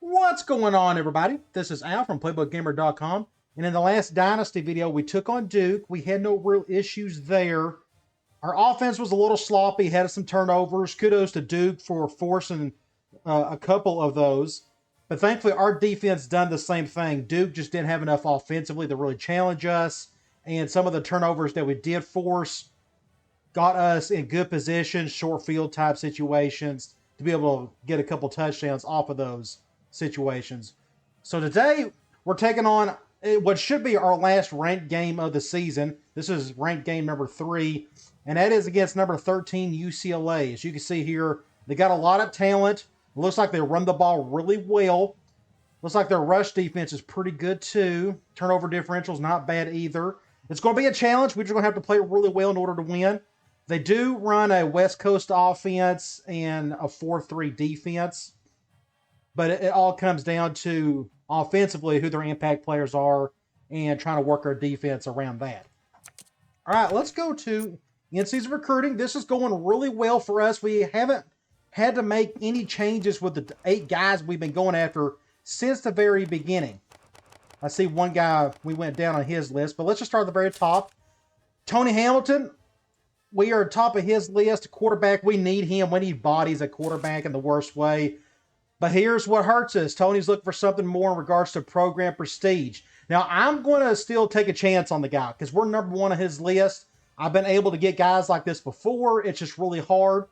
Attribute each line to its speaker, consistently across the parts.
Speaker 1: What's going on, everybody? This is Al from PlaybookGamer.com, and in the last Dynasty video, we took on Duke. We had no real issues there. Our offense was a little sloppy, had some turnovers. Kudos to Duke for forcing a couple of those. But thankfully, our defense done the same thing. Duke just didn't have enough offensively to really challenge us, and some of the turnovers that we did force got us in good positions, short field type situations, to be able to get a couple touchdowns off of those situations. So today we're taking on what should be our last ranked game of the season. This is ranked game number 3, and that is against number 13 UCLA. As you can see here, they got a lot of talent. It looks like they run the ball really well. Looks like their rush defense is pretty good too. Turnover differential is not bad either. It's going to be a challenge. We're just going to have to play really well in order to win. They do run a West Coast offense and a 4-3 defense, but it all comes down to offensively who their impact players are and trying to work our defense around that. All right, let's go to in-season recruiting. This is going really well for us. We haven't had to make any changes with the 8 guys we've been going after since the very beginning. I see one guy we went down on his list, but let's just start at the very top. Tony Hamilton. We are top of his list. Quarterback, we need him. We need bodies at quarterback in the worst way. But here's what hurts us. Tony's looking for something more in regards to program prestige. Now, I'm going to still take a chance on the guy because we're number 1 on his list. I've been able to get guys like this before. It's just really hard.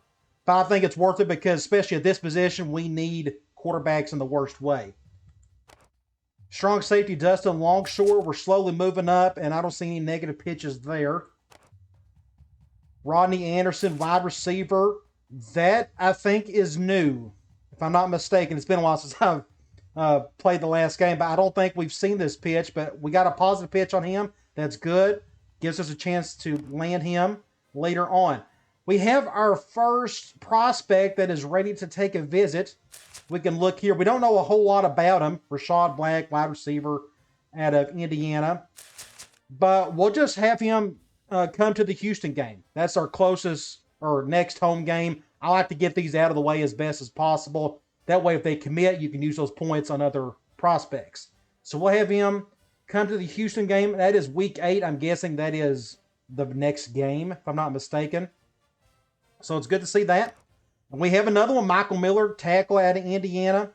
Speaker 1: But I think it's worth it because, especially at this position, we need quarterbacks in the worst way. Strong safety, Dustin Longshore. We're slowly moving up, and I don't see any negative pitches there. Rodney Anderson, wide receiver. That, I think, is new. If I'm not mistaken, it's been a while since I've played the last game, but I don't think we've seen this pitch, but we got a positive pitch on him. That's good. Gives us a chance to land him later on. We have our first prospect that is ready to take a visit. We can look here. We don't know a whole lot about him. Rashad Black, wide receiver out of Indiana. But we'll just have him come to the Houston game. That's our closest or next home game. I like to get these out of the way as best as possible. That way, if they commit, you can use those points on other prospects. So we'll have him come to the Houston game. That is week 8. I'm guessing that is the next game, if I'm not mistaken. So it's good to see that. And we have another one, Michael Miller, tackle out of Indiana.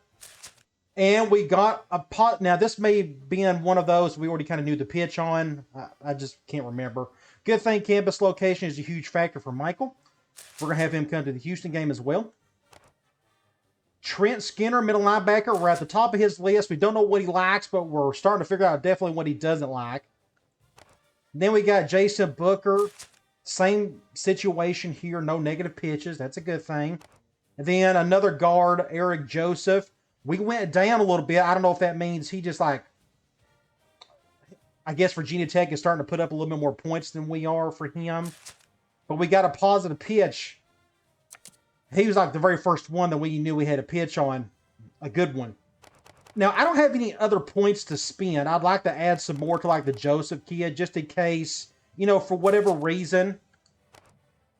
Speaker 1: And we got a pot. Now, this may have been one of those we already kind of knew the pitch on. I just can't remember. Good thing campus location is a huge factor for Michael. We're going to have him come to the Houston game as well. Trent Skinner, middle linebacker. We're at the top of his list. We don't know what he likes, but we're starting to figure out definitely what he doesn't like. Then we got Jason Booker. Same situation here. No negative pitches. That's a good thing. And then another guard, Eric Joseph. We went down a little bit. I don't know if that means he just like, I guess Virginia Tech is starting to put up a little bit more points than we are for him. But we got a positive pitch. He was like the very first one that we knew we had a pitch on. A good one. Now, I don't have any other points to spend. I'd like to add some more to like the Joseph kid just in case, for whatever reason,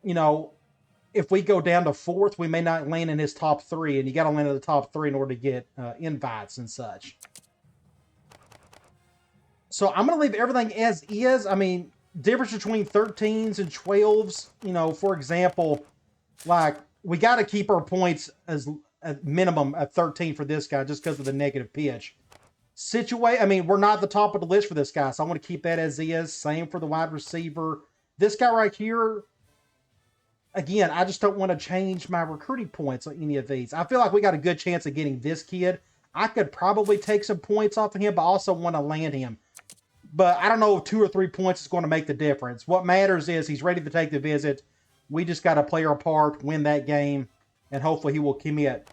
Speaker 1: if we go down to 4th, we may not land in his top 3. And you got to land in the top 3 in order to get invites and such. So I'm going to leave everything as is. I mean, difference between 13s and 12s, for example, like we got to keep our points as a minimum at 13 for this guy just because of the negative pitch. We're not at the top of the list for this guy, so I want to keep that as is. Same for the wide receiver. This guy right here, again, I just don't want to change my recruiting points on any of these. I feel like we got a good chance of getting this kid. I could probably take some points off of him, but I also want to land him. But I don't know if 2 or 3 points is going to make the difference. What matters is he's ready to take the visit. We just got to play our part, win that game, and hopefully he will commit.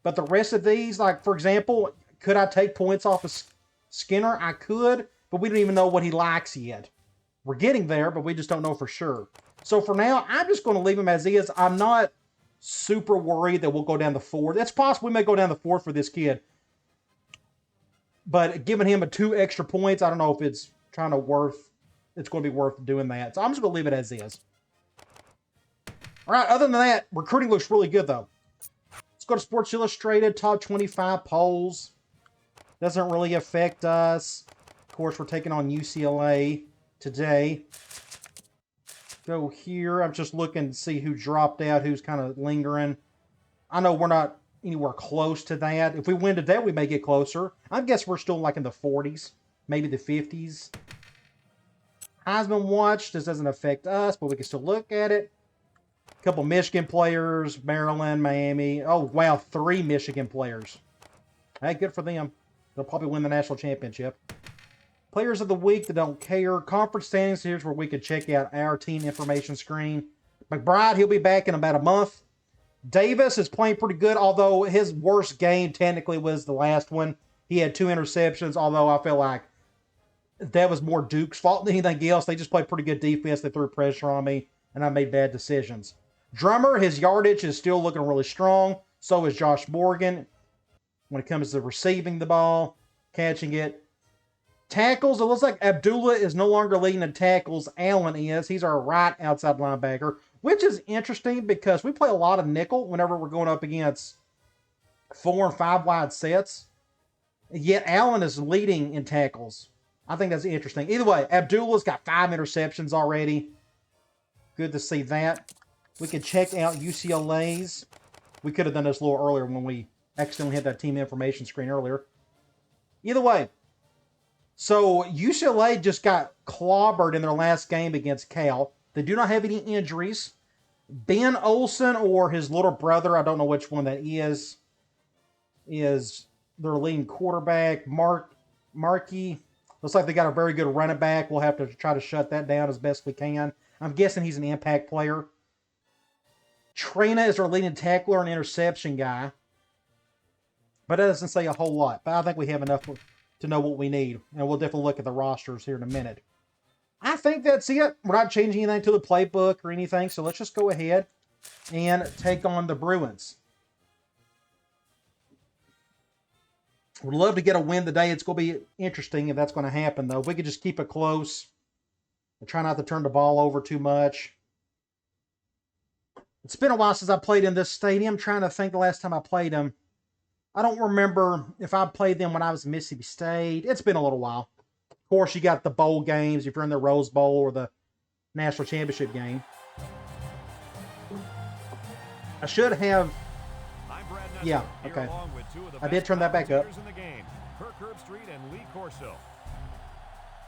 Speaker 1: But the rest of these, like, for example, could I take points off of Skinner? I could, but we don't even know what he likes yet. We're getting there, but we just don't know for sure. So for now, I'm just going to leave him as is. I'm not super worried that we'll go down to 4. It's possible we may go down to 4 for this kid. But giving him 2 extra points, I don't know if it's going to be worth doing that. So I'm just going to leave it as is. All right, other than that, recruiting looks really good, though. Let's go to Sports Illustrated, top 25 polls. Doesn't really affect us. Of course, we're taking on UCLA today. Go here. I'm just looking to see who dropped out, who's kind of lingering. I know we're not anywhere close to that. If we win today, we may get closer. I guess we're still like in the 40s, maybe the 50s. Heisman watch. This doesn't affect us, but we can still look at it. A couple Michigan players, Maryland, Miami. Oh, wow, 3 Michigan players. Hey, good for them. They'll probably win the national championship. Players of the week that don't care. Conference standings. Here's where we can check out our team information screen. McBride, he'll be back in about a month. Davis is playing pretty good, although his worst game technically was the last one. He had 2 interceptions, although I feel like that was more Duke's fault than anything else. They just played pretty good defense. They threw pressure on me, and I made bad decisions. Drummer, his yardage is still looking really strong. So is Josh Morgan when it comes to receiving the ball, catching it. Tackles, it looks like Abdullah is no longer leading in tackles. Allen is. He's our right outside linebacker, which is interesting because we play a lot of nickel whenever we're going up against 4 and 5 wide sets. Yet Allen is leading in tackles. I think that's interesting. Either way, Abdullah's got 5 interceptions already. Good to see that. We can check out UCLA's. We could have done this a little earlier when we accidentally had that team information screen earlier. Either way, so UCLA just got clobbered in their last game against Cal. They do not have any injuries. Ben Olsen or his little brother, I don't know which one that is their leading quarterback. Markey. Looks like they got a very good running back. We'll have to try to shut that down as best we can. I'm guessing he's an impact player. Trina is our leading tackler and interception guy. But that doesn't say a whole lot. But I think we have enough to know what we need. And we'll definitely look at the rosters here in a minute. I think that's it. We're not changing anything to the playbook or anything. So let's just go ahead and take on the Bruins. Would love to get a win today. It's going to be interesting if that's going to happen, though. If we could just keep it close and try not to turn the ball over too much. It's been a while since I played in this stadium. I'm trying to think the last time I played them. I don't remember if I played them when I was in Mississippi State. It's been a little while. Of course, you got the bowl games if you're in the Rose Bowl or the national championship game. I should have... Yeah, okay. I did turn that back up.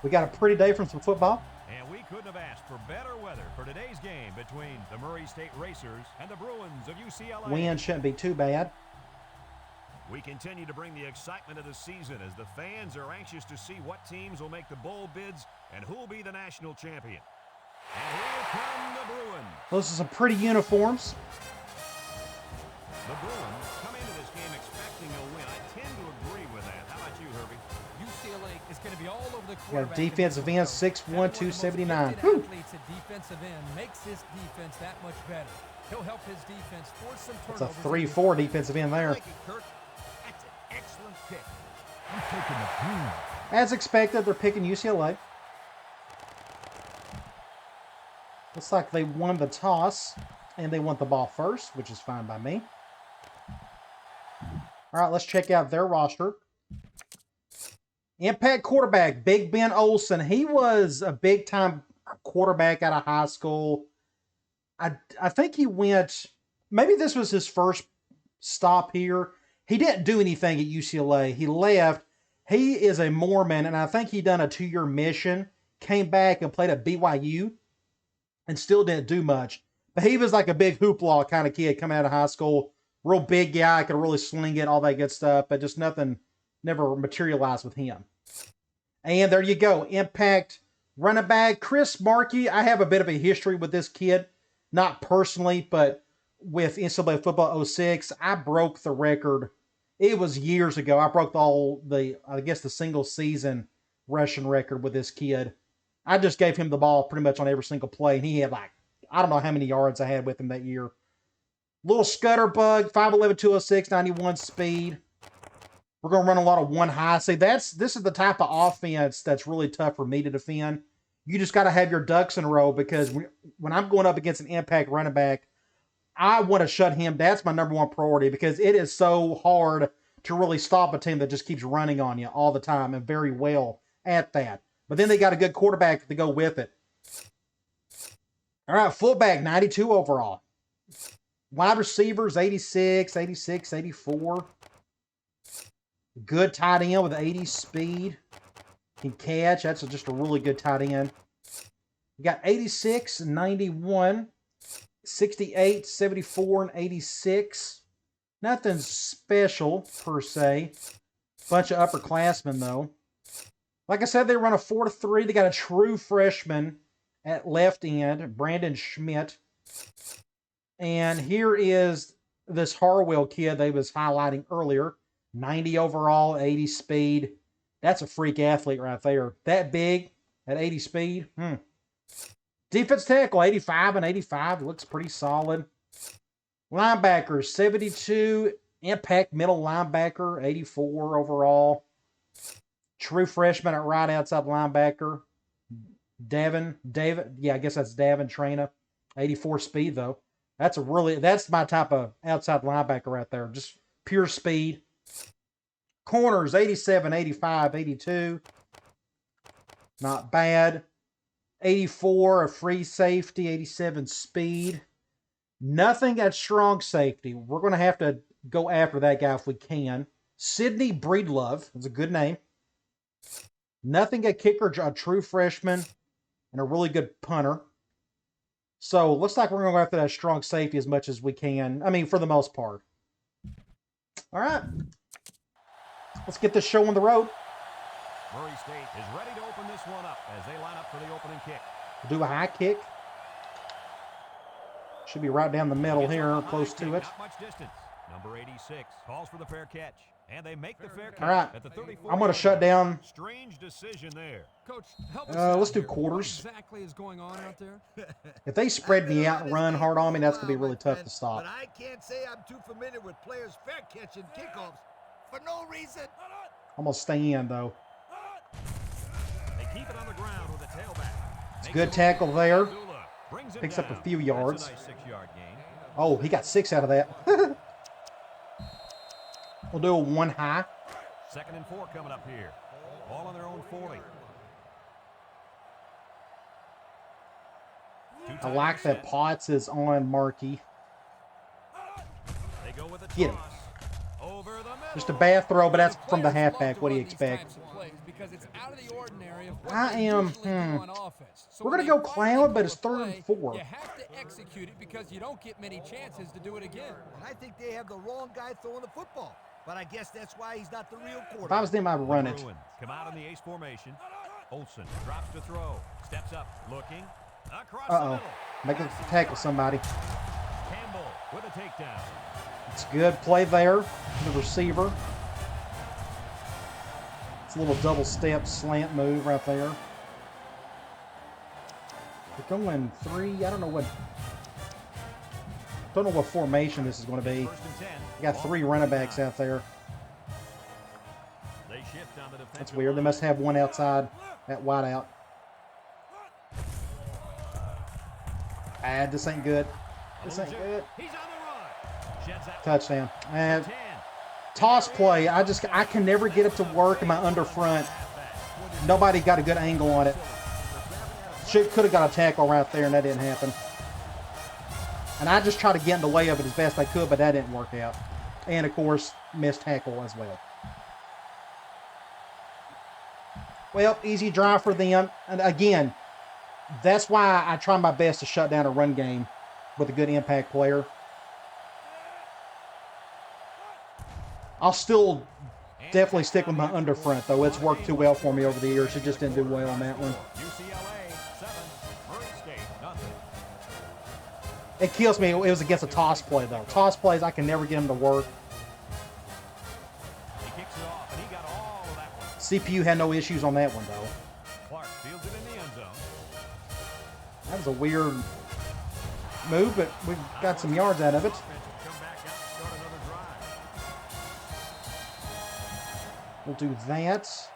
Speaker 1: We got a pretty day from some football.
Speaker 2: And we couldn't have asked for better weather for today's game between the Murray State Racers and the Bruins of UCLA.
Speaker 1: Wind shouldn't be too bad.
Speaker 2: We continue to bring the excitement of the season as the fans are anxious to see what teams will make the bowl bids and who will be the national champion. And here come the Bruins.
Speaker 1: Those are some pretty uniforms.
Speaker 2: The Bruins come into this game expecting a win. I tend to agree with that. How about you, Herbie?
Speaker 3: UCLA is going to be all over the quarterback.
Speaker 1: Got defensive end, 6'1", 279.
Speaker 3: Athletes at defensive end makes his defense that much better. He'll help his defense force some turnovers.
Speaker 1: It's a 3-4 defensive end there.
Speaker 2: Thank you, Kirk. That's an excellent pick. I'm taking the Bruins.
Speaker 1: As expected, they're picking UCLA. Looks like they won the toss, and they want the ball first, which is fine by me. All right, let's check out their roster. Impact quarterback, Big Ben Olsen. He was a big-time quarterback out of high school. I think he went, maybe this was his first stop here. He didn't do anything at UCLA. He left. He is a Mormon, and I think he done a 2-year mission, came back and played at BYU, and still didn't do much. But he was like a big hoopla kind of kid coming out of high school. Real big guy, could really sling it, all that good stuff, but just nothing never materialized with him. And there you go. Impact running back, Chris Markey. I have a bit of a history with this kid. Not personally, but with NCAA Football 06. I broke the record. It was years ago. I broke the single season rushing record with this kid. I just gave him the ball pretty much on every single play, and he had I don't know how many yards I had with him that year. Little scutter bug, 5'11", 206, 91 speed. We're going to run a lot of one high. See, this is the type of offense that's really tough for me to defend. You just got to have your ducks in a row because when I'm going up against an impact running back, I want to shut him. That's my number one priority because it is so hard to really stop a team that just keeps running on you all the time and very well at that. But then they got a good quarterback to go with it. All right, fullback, 92 overall. Wide receivers, 86, 86, 84. Good tight end with 80 speed. Can catch. That's just a really good tight end. You got 86 and 91. 68, 74, and 86. Nothing special, per se. Bunch of upperclassmen, though. Like I said, they run a 4-3. They got a true freshman at left end, Brandon Schmidt. And here is this Harwell kid they was highlighting earlier. 90 overall, 80 speed. That's a freak athlete right there. That big at 80 speed. Defense tackle, 85 and 85. Looks pretty solid. Linebackers, 72. Impact middle linebacker, 84 overall. True freshman at right outside linebacker. David, yeah, I guess that's Davin Traina. 84 speed, though. That's my type of outside linebacker right there. Just pure speed. Corners, 87, 85, 82. Not bad. 84, a free safety. 87 speed. Nothing at strong safety. We're going to have to go after that guy if we can. Sidney Breedlove. That's a good name. Nothing at kicker. A true freshman. And a really good punter. So, looks like we're going to go after that strong safety as much as we can. I mean, for the most part. All right. Let's get this show on the road.
Speaker 2: Murray State is ready to open this one up as they line up for the opening kick.
Speaker 1: Do a high kick. Should be right down the middle here, close to it.
Speaker 2: Not much distance. Number 86 calls for the fair catch. And they make the fair catch.
Speaker 1: All right.
Speaker 2: At the 34.
Speaker 1: I'm going to shut down.
Speaker 2: Strange decision there.
Speaker 3: Coach, help us
Speaker 1: let's do
Speaker 3: here.
Speaker 1: quarters.
Speaker 3: What exactly is going on out there?
Speaker 1: If they spread me out and run hard on me, that's going to be really tough to stop.
Speaker 4: But I can't say I'm too familiar with players fair catching kickoffs for no reason.
Speaker 1: I'm going to stay in, though.
Speaker 2: They keep it on the ground with a tailback.
Speaker 1: It's a good tackle there.
Speaker 2: Brings
Speaker 1: Picks up a few
Speaker 2: That's
Speaker 1: yards.
Speaker 2: a nice 6-yard gain.
Speaker 1: Oh, he got 6 out of that. We'll do a 1 high.
Speaker 2: 2nd and 4 coming up here. All on their own 40.
Speaker 1: I like that Potts is on Markey.
Speaker 2: They go with a
Speaker 1: Get him.
Speaker 2: toss. Over the middle.
Speaker 1: Just a bad throw, but that's from the halfback. What do you expect? I am, We're going to go clown, but it's 3rd and 4.
Speaker 3: You have to execute it because you don't get many chances to do it again.
Speaker 4: And I think they have the wrong guy throwing the football. But I guess that's why he's not the real
Speaker 1: If I
Speaker 4: quarterback.
Speaker 1: was them, I'd run it.
Speaker 2: Bruins come out in the ace formation. Olsen drops to throw. Steps up, looking. Across the
Speaker 1: Uh-oh.
Speaker 2: middle.
Speaker 1: Make him tackle somebody.
Speaker 2: Campbell with a takedown.
Speaker 1: It's a good play there. The receiver. It's a little double step slant move right there. They're going 3. I don't know what formation this is going to be.
Speaker 2: 1st and 10.
Speaker 1: You got 3 running backs out there.
Speaker 2: They shift on the defensive
Speaker 1: That's weird. They
Speaker 2: line.
Speaker 1: must have one outside at wide out. This ain't good. This ain't good.
Speaker 2: He's on the run. Sheds out
Speaker 1: Touchdown. And
Speaker 2: 10.
Speaker 1: toss play. I can never get it to work in my under front. Nobody got a good angle on it. Could have got a tackle right there, and that didn't happen. And I just tried to get in the way of it as best I could, but that didn't work out. And, of course, missed tackle as well. Well, easy drive for them. And, again, that's why I try my best to shut down a run game with a good impact player. I'll still definitely stick with my under front, though. It's worked too well for me over the years. It just didn't do well on that one.
Speaker 2: UCLA 7, Murray State nothing.
Speaker 1: It kills me. It was against a toss play, though. Toss plays, I can never get them to work.
Speaker 2: He kicks it off, and he got all of that one.
Speaker 1: CPU had no issues on that one, though.
Speaker 2: Clark fields it in the end zone.
Speaker 1: That was a weird move, but we got some yards out of it.
Speaker 2: Offense will come back out and start another drive.
Speaker 1: We'll do that.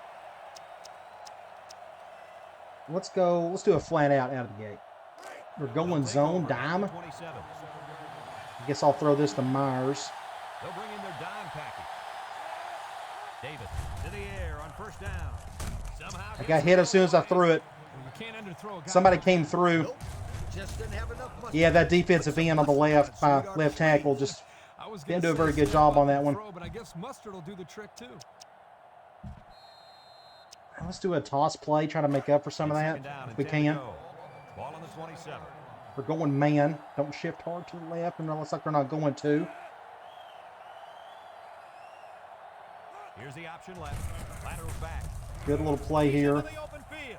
Speaker 1: Let's do a flat out of the gate. We're going zone dime.
Speaker 2: 27.
Speaker 1: I guess I'll throw this to Myers.
Speaker 2: They'll bring in their dime package. Davis to the air on first down. Somehow
Speaker 1: I got hit as soon as I threw it.
Speaker 3: You can't underthrow a guy.
Speaker 1: Somebody came through.
Speaker 4: Nope. Just didn't have enough muscle.
Speaker 1: Yeah, that defensive end on the left, left tackle, just didn't do a very good job on that one.
Speaker 3: But I guess Mustard will do the trick too.
Speaker 1: Let's do a toss play, try to make up for some of that if we can.
Speaker 2: Ball on the 27.
Speaker 1: We're going man. Don't shift hard to the left, and it looks like we're not going to.
Speaker 2: Here's the option left. Laterals back.
Speaker 1: Good little play here.
Speaker 2: Into the open field.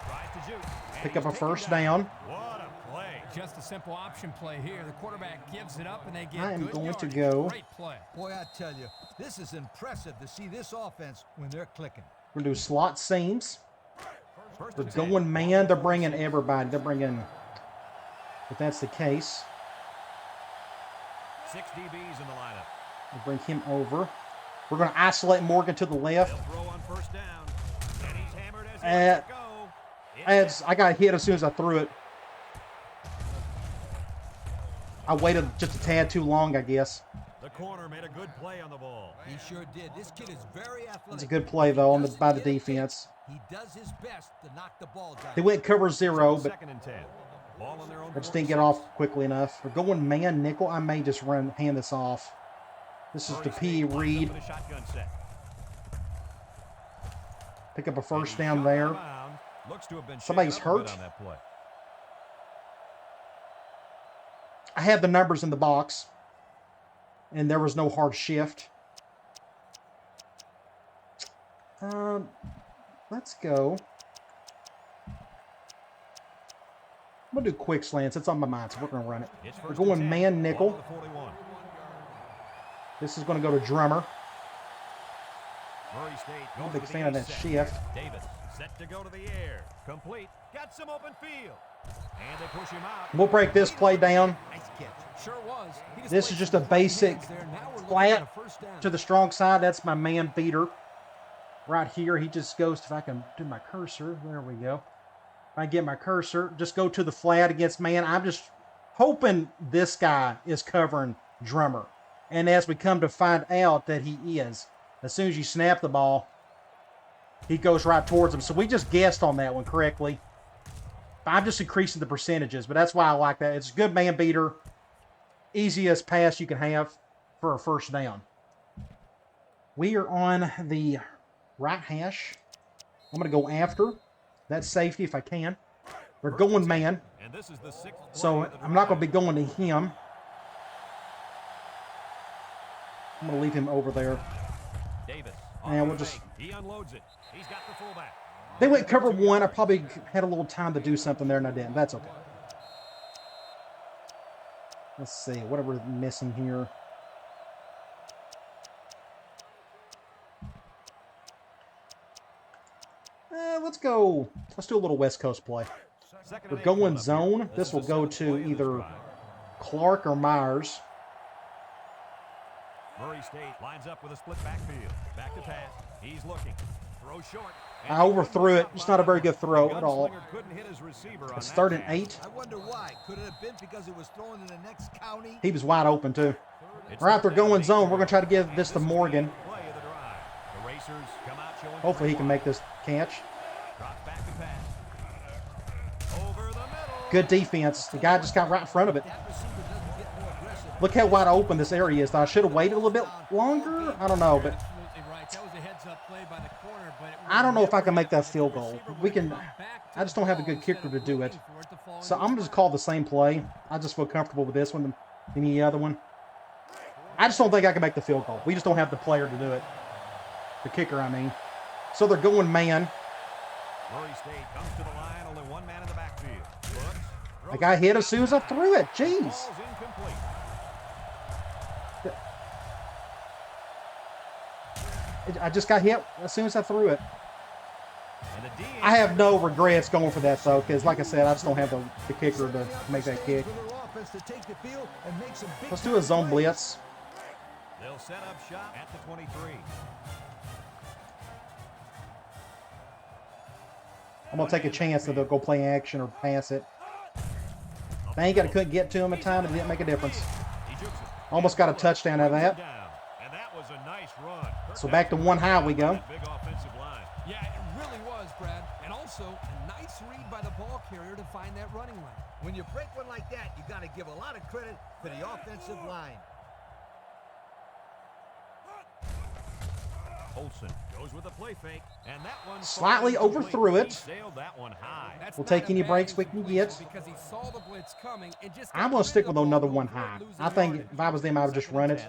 Speaker 2: Tries to juke.
Speaker 1: Pick up a first down.
Speaker 2: What a play.
Speaker 3: Just a simple option play here. The quarterback gives it up, and they get
Speaker 1: I am
Speaker 3: good
Speaker 1: going to
Speaker 3: yardage.
Speaker 1: go.
Speaker 3: Great play.
Speaker 4: Boy, I tell you, this is impressive to see this offense when they're clicking.
Speaker 1: We're going to do slot seams.
Speaker 2: First
Speaker 1: They're
Speaker 2: and 10.
Speaker 1: going man. They're bringing everybody. They're bringing, if that's the case,
Speaker 2: 6 DBs in the lineup.
Speaker 1: we'll bring him over. We're going to isolate Morgan to the left.
Speaker 2: They'll throw on first down. And he's hammered as he lets it go.
Speaker 1: I got hit as soon as I threw it. I waited just a tad too long, I guess.
Speaker 2: The corner made a good play on the ball.
Speaker 4: He sure did. This kid is very athletic.
Speaker 1: It's a good play, though, on by the defense.
Speaker 4: He does his best to knock the ball down.
Speaker 1: They went cover 0, but
Speaker 2: Second and 10. Ball on their own
Speaker 1: I just didn't get off quickly enough. We're going man nickel. I may just hand this off. This is the P. Reed. Pick up a first down there. Somebody's hurt. I had the numbers in the box, and there was no hard shift. Let's go. I'm going to do quick slants. It's on my mind, so we're going to run it. We're going man nickel. This is going to go to Drummer. I'm a big fan of that shift.
Speaker 2: Davis set to go to the air. Complete. Got some open field. And they push him out.
Speaker 1: We'll break this play down.
Speaker 4: Nice catch.
Speaker 3: Sure was.
Speaker 1: This is just a basic flat to the strong side. That's my man beater. Right here, he just goes, if I can do my cursor, there we go. If I get my cursor, just go to the flat against man. I'm just hoping this guy is covering Drummer. And as we come to find out that he is, as soon as you snap the ball, he goes right towards him. So we just guessed on that one correctly. I'm just increasing the percentages, but that's why I like that. It's a good man beater. Easiest pass you can have for a first down. We are on the right hash. I'm going to go after that safety if I can. They're going man.
Speaker 2: And this is the 6th
Speaker 1: So I'm not going to be going to him. I'm going to leave him over there.
Speaker 2: Davis.
Speaker 1: And we'll just...
Speaker 2: He unloads it. He's got the fullback.
Speaker 1: They went cover 1. I probably had a little time to do something there, and I didn't. That's okay. Let's see. What are we missing here? Let's go. Let's do a little West Coast play. We're going zone. This will go to either Clark or Myers.
Speaker 2: Murray State lines up with a split backfield. Back to pass. He's looking. Throw short.
Speaker 1: I overthrew it. It's not a very good throw at all.
Speaker 2: Couldn't hit his receiver on
Speaker 1: It's
Speaker 2: that
Speaker 1: 3rd and
Speaker 2: pass.
Speaker 1: 8.
Speaker 4: I wonder why. Could it have been because it was thrown in the next county?
Speaker 1: He was wide open, too.
Speaker 2: It's
Speaker 1: All right, they're
Speaker 2: third down
Speaker 1: going
Speaker 2: and
Speaker 1: zone.
Speaker 2: 8.
Speaker 1: We're going to try to give this to Morgan.
Speaker 2: Play of the drive. The Racers come out showing
Speaker 1: Hopefully he can make this catch.
Speaker 2: Drops back to pass. Over the middle.
Speaker 1: Good defense. The guy just got right in front of it.
Speaker 4: That receiver doesn't get more aggressive.
Speaker 1: Look how wide open this area is. I should have waited a little bit longer. I don't know, but
Speaker 3: Absolutely right. That was a heads-up play by the corner, but it
Speaker 1: I don't know if I can make that
Speaker 3: the
Speaker 1: field goal.
Speaker 3: receiver
Speaker 1: We
Speaker 3: would
Speaker 1: can.
Speaker 3: come back to
Speaker 1: I just
Speaker 3: the
Speaker 1: don't have a
Speaker 3: ball
Speaker 1: good kicker
Speaker 3: instead
Speaker 1: to
Speaker 3: of
Speaker 1: do it.
Speaker 3: looking for to fall
Speaker 1: So
Speaker 3: into
Speaker 1: I'm
Speaker 3: his
Speaker 1: just call the same play. I just feel comfortable with this one than any other one. I just don't think I can make the field goal. We just don't have the player to do it. The kicker, I mean. So they're going man.
Speaker 2: Murray State comes to the line. Only one man in the backfield. Looks.
Speaker 1: I got hit as soon as I threw it. Jeez.
Speaker 2: Ball's incomplete.
Speaker 1: I just got hit as soon as I threw it.
Speaker 2: And the D
Speaker 1: I have no regrets going for that, though, because like I said, I just don't have the kicker to make that kick.
Speaker 4: For their offense to take the field and make some big
Speaker 1: Let's do a zone
Speaker 4: plays.
Speaker 1: blitz.
Speaker 2: They'll set up shop at the 23.
Speaker 1: I'm going to take a chance that they'll go play action or pass it.
Speaker 2: A
Speaker 1: Dang it, I couldn't get to him in time. It didn't make a difference.
Speaker 2: He jukes it.
Speaker 1: Almost got a touchdown out of that.
Speaker 2: And that was a nice run.
Speaker 1: So back to 1 high we go.
Speaker 2: Big offensive line.
Speaker 3: Yeah, it really was, Brad. And also, a nice read by the ball carrier to find that running lane.
Speaker 4: When you break one like that, you got to give a lot of credit to the offensive line.
Speaker 2: Olsen goes with a play fake, and that one
Speaker 1: Slightly overthrew it.
Speaker 2: He sailed that one high.
Speaker 3: That's
Speaker 1: We'll
Speaker 3: not
Speaker 1: take
Speaker 3: a
Speaker 1: any
Speaker 3: bad
Speaker 1: breaks we can get.
Speaker 3: because he saw the blitz coming and just
Speaker 1: I'm going to stick with another 1 high. I think if I was them, I would just run it.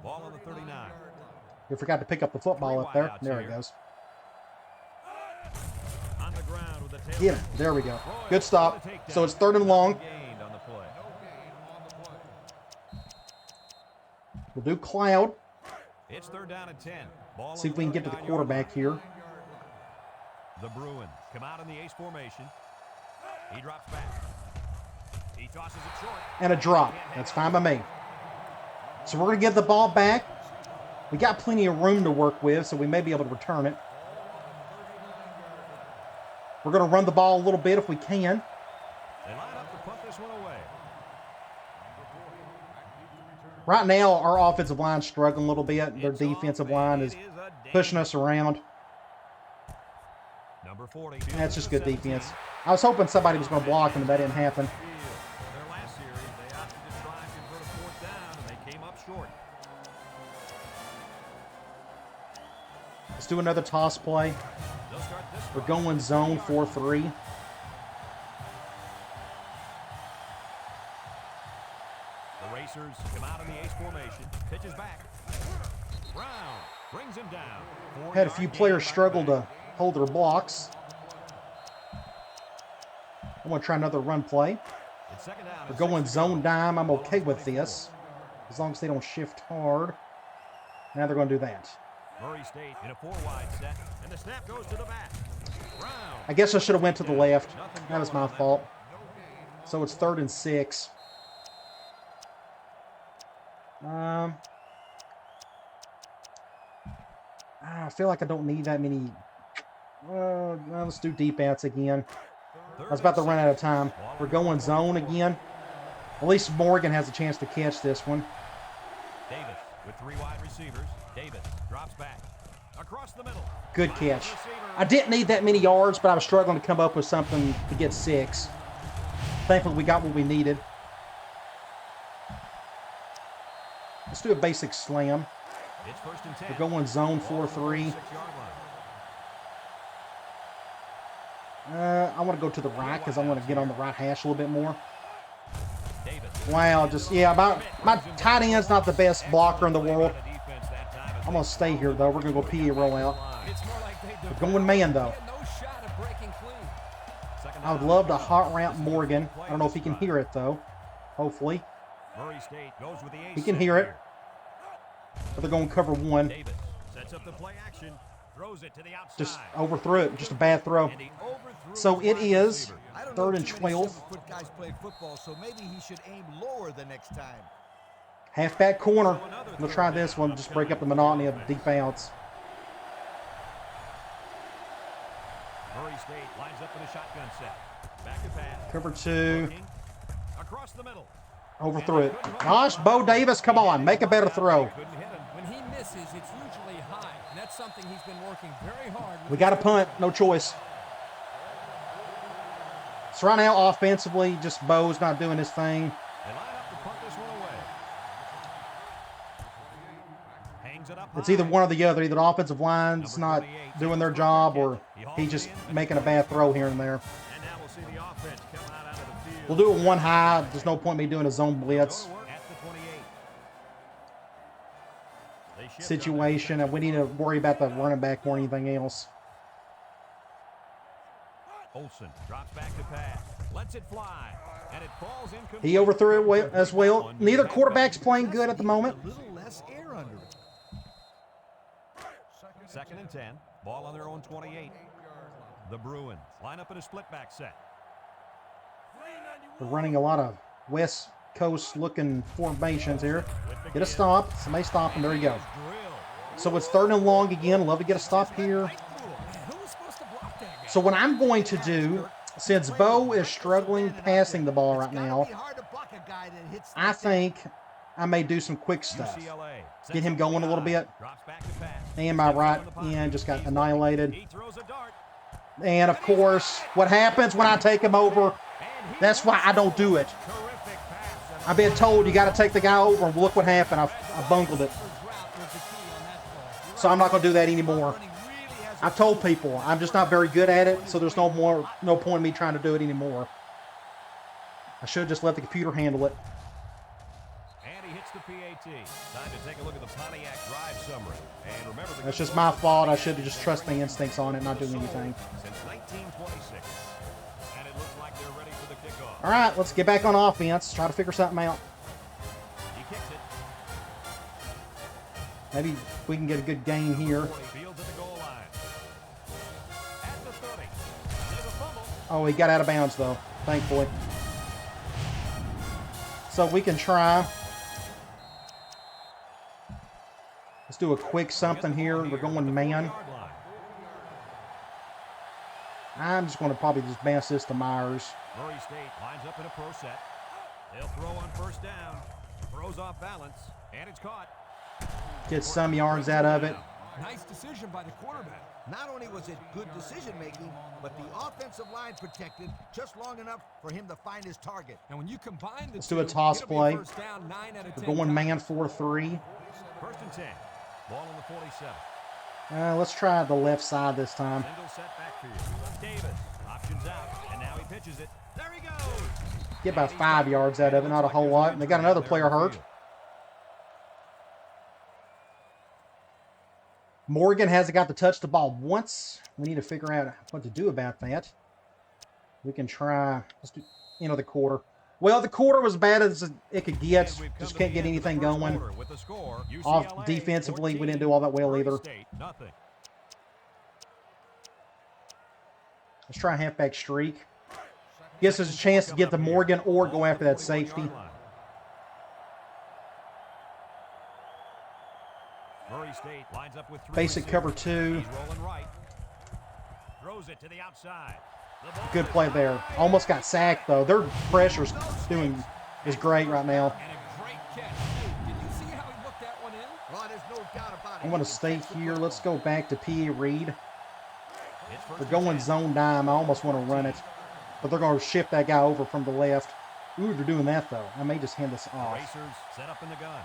Speaker 2: Ball on the 39.
Speaker 1: We forgot to pick up the football up there. There it goes.
Speaker 2: On the ground with the tail.
Speaker 1: Get him. There we go. Good stop. So it's 3rd and long.
Speaker 2: Gained on the play.
Speaker 1: We'll do cloud.
Speaker 2: It's 3rd down and 10. Ball
Speaker 1: See
Speaker 2: on
Speaker 1: if we can get to the
Speaker 2: 39-yard
Speaker 1: quarterback
Speaker 2: line.
Speaker 1: here.
Speaker 2: The Bruins come out in the ace formation. He drops back. He tosses it short.
Speaker 1: And a drop. That's fine by me. So we're going to give the ball back. We got plenty of room to work with, so we may be able to return it. We're going to run the ball a little bit if we can.
Speaker 2: They line up to punt this one away.
Speaker 1: Right now, our offensive line's struggling a little bit. Their defensive line is pushing us around.
Speaker 2: Number 40.
Speaker 1: That's just good defense. I was hoping somebody was going to block him, but that didn't happen.
Speaker 2: Their last series, they opted to try and convert a 4th down, and they came up short.
Speaker 1: Let's do another toss play.
Speaker 2: They'll start this
Speaker 1: We're going zone 4-3.
Speaker 2: The Racers come out in the ace formation. Pitches back. Brown brings him down.
Speaker 1: Had a few players struggle to hold their blocks. I'm going to try another run play.
Speaker 2: It's 2nd down.
Speaker 1: We're going zone dime. I'm okay with this, as long as they don't shift hard. Now they're going to do that.
Speaker 2: Murray State in a 4-wide set, and the snap goes to the back. Brown.
Speaker 1: I guess I should have went to the left. That was my fault. So it's 3rd and 6. I feel like I don't need that many. Well, let's do deep outs again. I was about to run out of time. We're going zone again. At least Morgan has a chance to catch this one.
Speaker 2: Davis with 3 wide receivers. Davis drops back. Across the middle.
Speaker 1: Good catch. I didn't need that many yards, but I was struggling to come up with something to get 6. Thankfully, we got what we needed. Let's do a basic slam.
Speaker 2: It's 1st and 10.
Speaker 1: We're going zone 4-3.
Speaker 2: 6-yard line.
Speaker 1: I want to go to the right because I want to get on the right hash a little bit more.
Speaker 2: Davis.
Speaker 1: Wow, just, yeah, my tight end's not the best blocker in the world. I'm going to stay here, though. We're going to go PE rollout.
Speaker 3: It's more like they
Speaker 1: We're going man, though.
Speaker 3: had no shot at breaking clean.
Speaker 1: I would love to hot route Morgan. I don't know if he can hear it, though. Hopefully.
Speaker 2: Murray State goes with the ace.
Speaker 1: He can hear it. But they're going to cover 1.
Speaker 2: Davis sets up the play action. Throws it to the outside.
Speaker 1: Just overthrew it. Just a bad throw.
Speaker 2: And he overthrew
Speaker 1: So
Speaker 2: the
Speaker 1: it
Speaker 2: wide
Speaker 1: is
Speaker 2: receiver.
Speaker 4: I don't know
Speaker 1: 3rd and
Speaker 4: too many
Speaker 1: 12.
Speaker 4: 7-foot guys play football, so maybe he should aim lower the next time.
Speaker 1: Halfback corner. We'll try this one. Just break up the monotony of deep outs.
Speaker 2: Murray State lines up in a shotgun set. Back to pass.
Speaker 1: Cover 2.
Speaker 2: Looking. Across the middle.
Speaker 1: Overthrew it. Gosh, Bo Davis, come on. Make a better throw.
Speaker 2: Couldn't hit him.
Speaker 3: When he misses, it's usually high, and that's something he's been working very hard with.
Speaker 1: We got to punt. No choice. So right now, offensively, just Bo's not doing his thing.
Speaker 2: They line up to punt this one away. Hangs it up
Speaker 1: It's
Speaker 2: high.
Speaker 1: either one or the other. Either the offensive line's not doing their job or he's just making a bad throw here and there.
Speaker 2: And now we'll see the offense come out onto the field.
Speaker 1: We'll do it 1 high. There's no point in me doing a zone blitz
Speaker 2: At the 28. They shift
Speaker 1: situation, and we need to worry about the running back more than anything else.
Speaker 2: Olsen drops back to pass. Lets it fly. And it falls incomplete.
Speaker 1: He overthrew it as well. Neither quarterback's playing good at the moment.
Speaker 4: A little less air under it.
Speaker 2: 2nd and 10. Ball on their own 28. The Bruins line up in a split back set.
Speaker 1: We're running a lot of West Coast looking formations here. Get a stop. Somebody stop him. There you go. So it's 3rd and long again. Love to get a stop here.
Speaker 3: Who was supposed to block that guy?
Speaker 1: So what I'm going to do, Since Bo is struggling passing the ball right now, I think I may do some quick stuff.
Speaker 2: UCLA
Speaker 1: Get him going a little bit.
Speaker 2: drops back to pass.
Speaker 1: And my right end just got annihilated.
Speaker 2: He throws a dart.
Speaker 1: And of course, what happens when I take him over, that's why I don't do it.
Speaker 2: Terrific pass.
Speaker 1: I've been told you got to take the guy over, and look what happened. I bungled it. So I'm not going to do that anymore. I've told people I'm just not very good at it, so there's no point in me trying to do it anymore. I should just let the computer handle it.
Speaker 2: And he hits the PAT. Time to take a look at the Pontiac drive summary. And remember,
Speaker 1: That's just my fault. I should have just trust my instincts on it, not do anything.
Speaker 2: Since 1926. And it looks like they're ready for the kickoff.
Speaker 1: All right, let's get back on offense. Try to figure something out.
Speaker 2: He kicks it.
Speaker 1: Maybe we can get a good game here.
Speaker 2: Fields at the goal line. At the 30. There's a fumble.
Speaker 1: Oh, he got out of bounds, though, thankfully. So we can try. Let's do a quick something here. We're going man. I'm just going to probably just bounce this to Myers.
Speaker 2: Murray State lines up in a pro set. They'll throw on first down. Throws off balance. And it's caught.
Speaker 1: Get some yards out of it.
Speaker 3: Nice decision by the quarterback.
Speaker 4: Not only was it good decision-making, but the offensive line protected just long enough for him to find his target.
Speaker 3: And when you combine the
Speaker 1: Let's do a toss
Speaker 3: it'll be
Speaker 1: play.
Speaker 3: first down, 9 out of 10
Speaker 1: We're going man
Speaker 3: times.
Speaker 1: 4-3.
Speaker 2: First and 10. Ball on the 47.
Speaker 1: Let's try the left side this time.
Speaker 2: Single set backfield. Davis options out, and now he pitches it. There he goes.
Speaker 1: Get about 5 yards out of it, not a whole lot. And they got another player hurt. Morgan hasn't got to touch the ball once. We need to figure out what to do about that. We can try. Let's do the quarter. Well, the quarter was bad as it could get. Just can't get anything going. Off defensively, we didn't do all that well either. Let's try a halfback streak. Gives us a chance to get to Morgan or go after that safety.
Speaker 2: Murray State lines up with 3
Speaker 1: Basic cover 2.
Speaker 2: He's rolling right. Throws it to the outside. The ball
Speaker 1: Good play there. Almost got sacked though. Their pressure's is great right now.
Speaker 3: And a great catch, too. Did you see how he looked that one in?
Speaker 4: Well, there's no doubt about it.
Speaker 1: I'm going to stay here. Let's go back to P.A. Reed.
Speaker 2: It's first
Speaker 1: They're
Speaker 2: and
Speaker 1: going
Speaker 2: 10.
Speaker 1: zone dime. I almost want to run it. But they're going to shift that guy over from the left. Ooh, they're doing that though. I may just hand this off.
Speaker 2: Racers set up in the gun.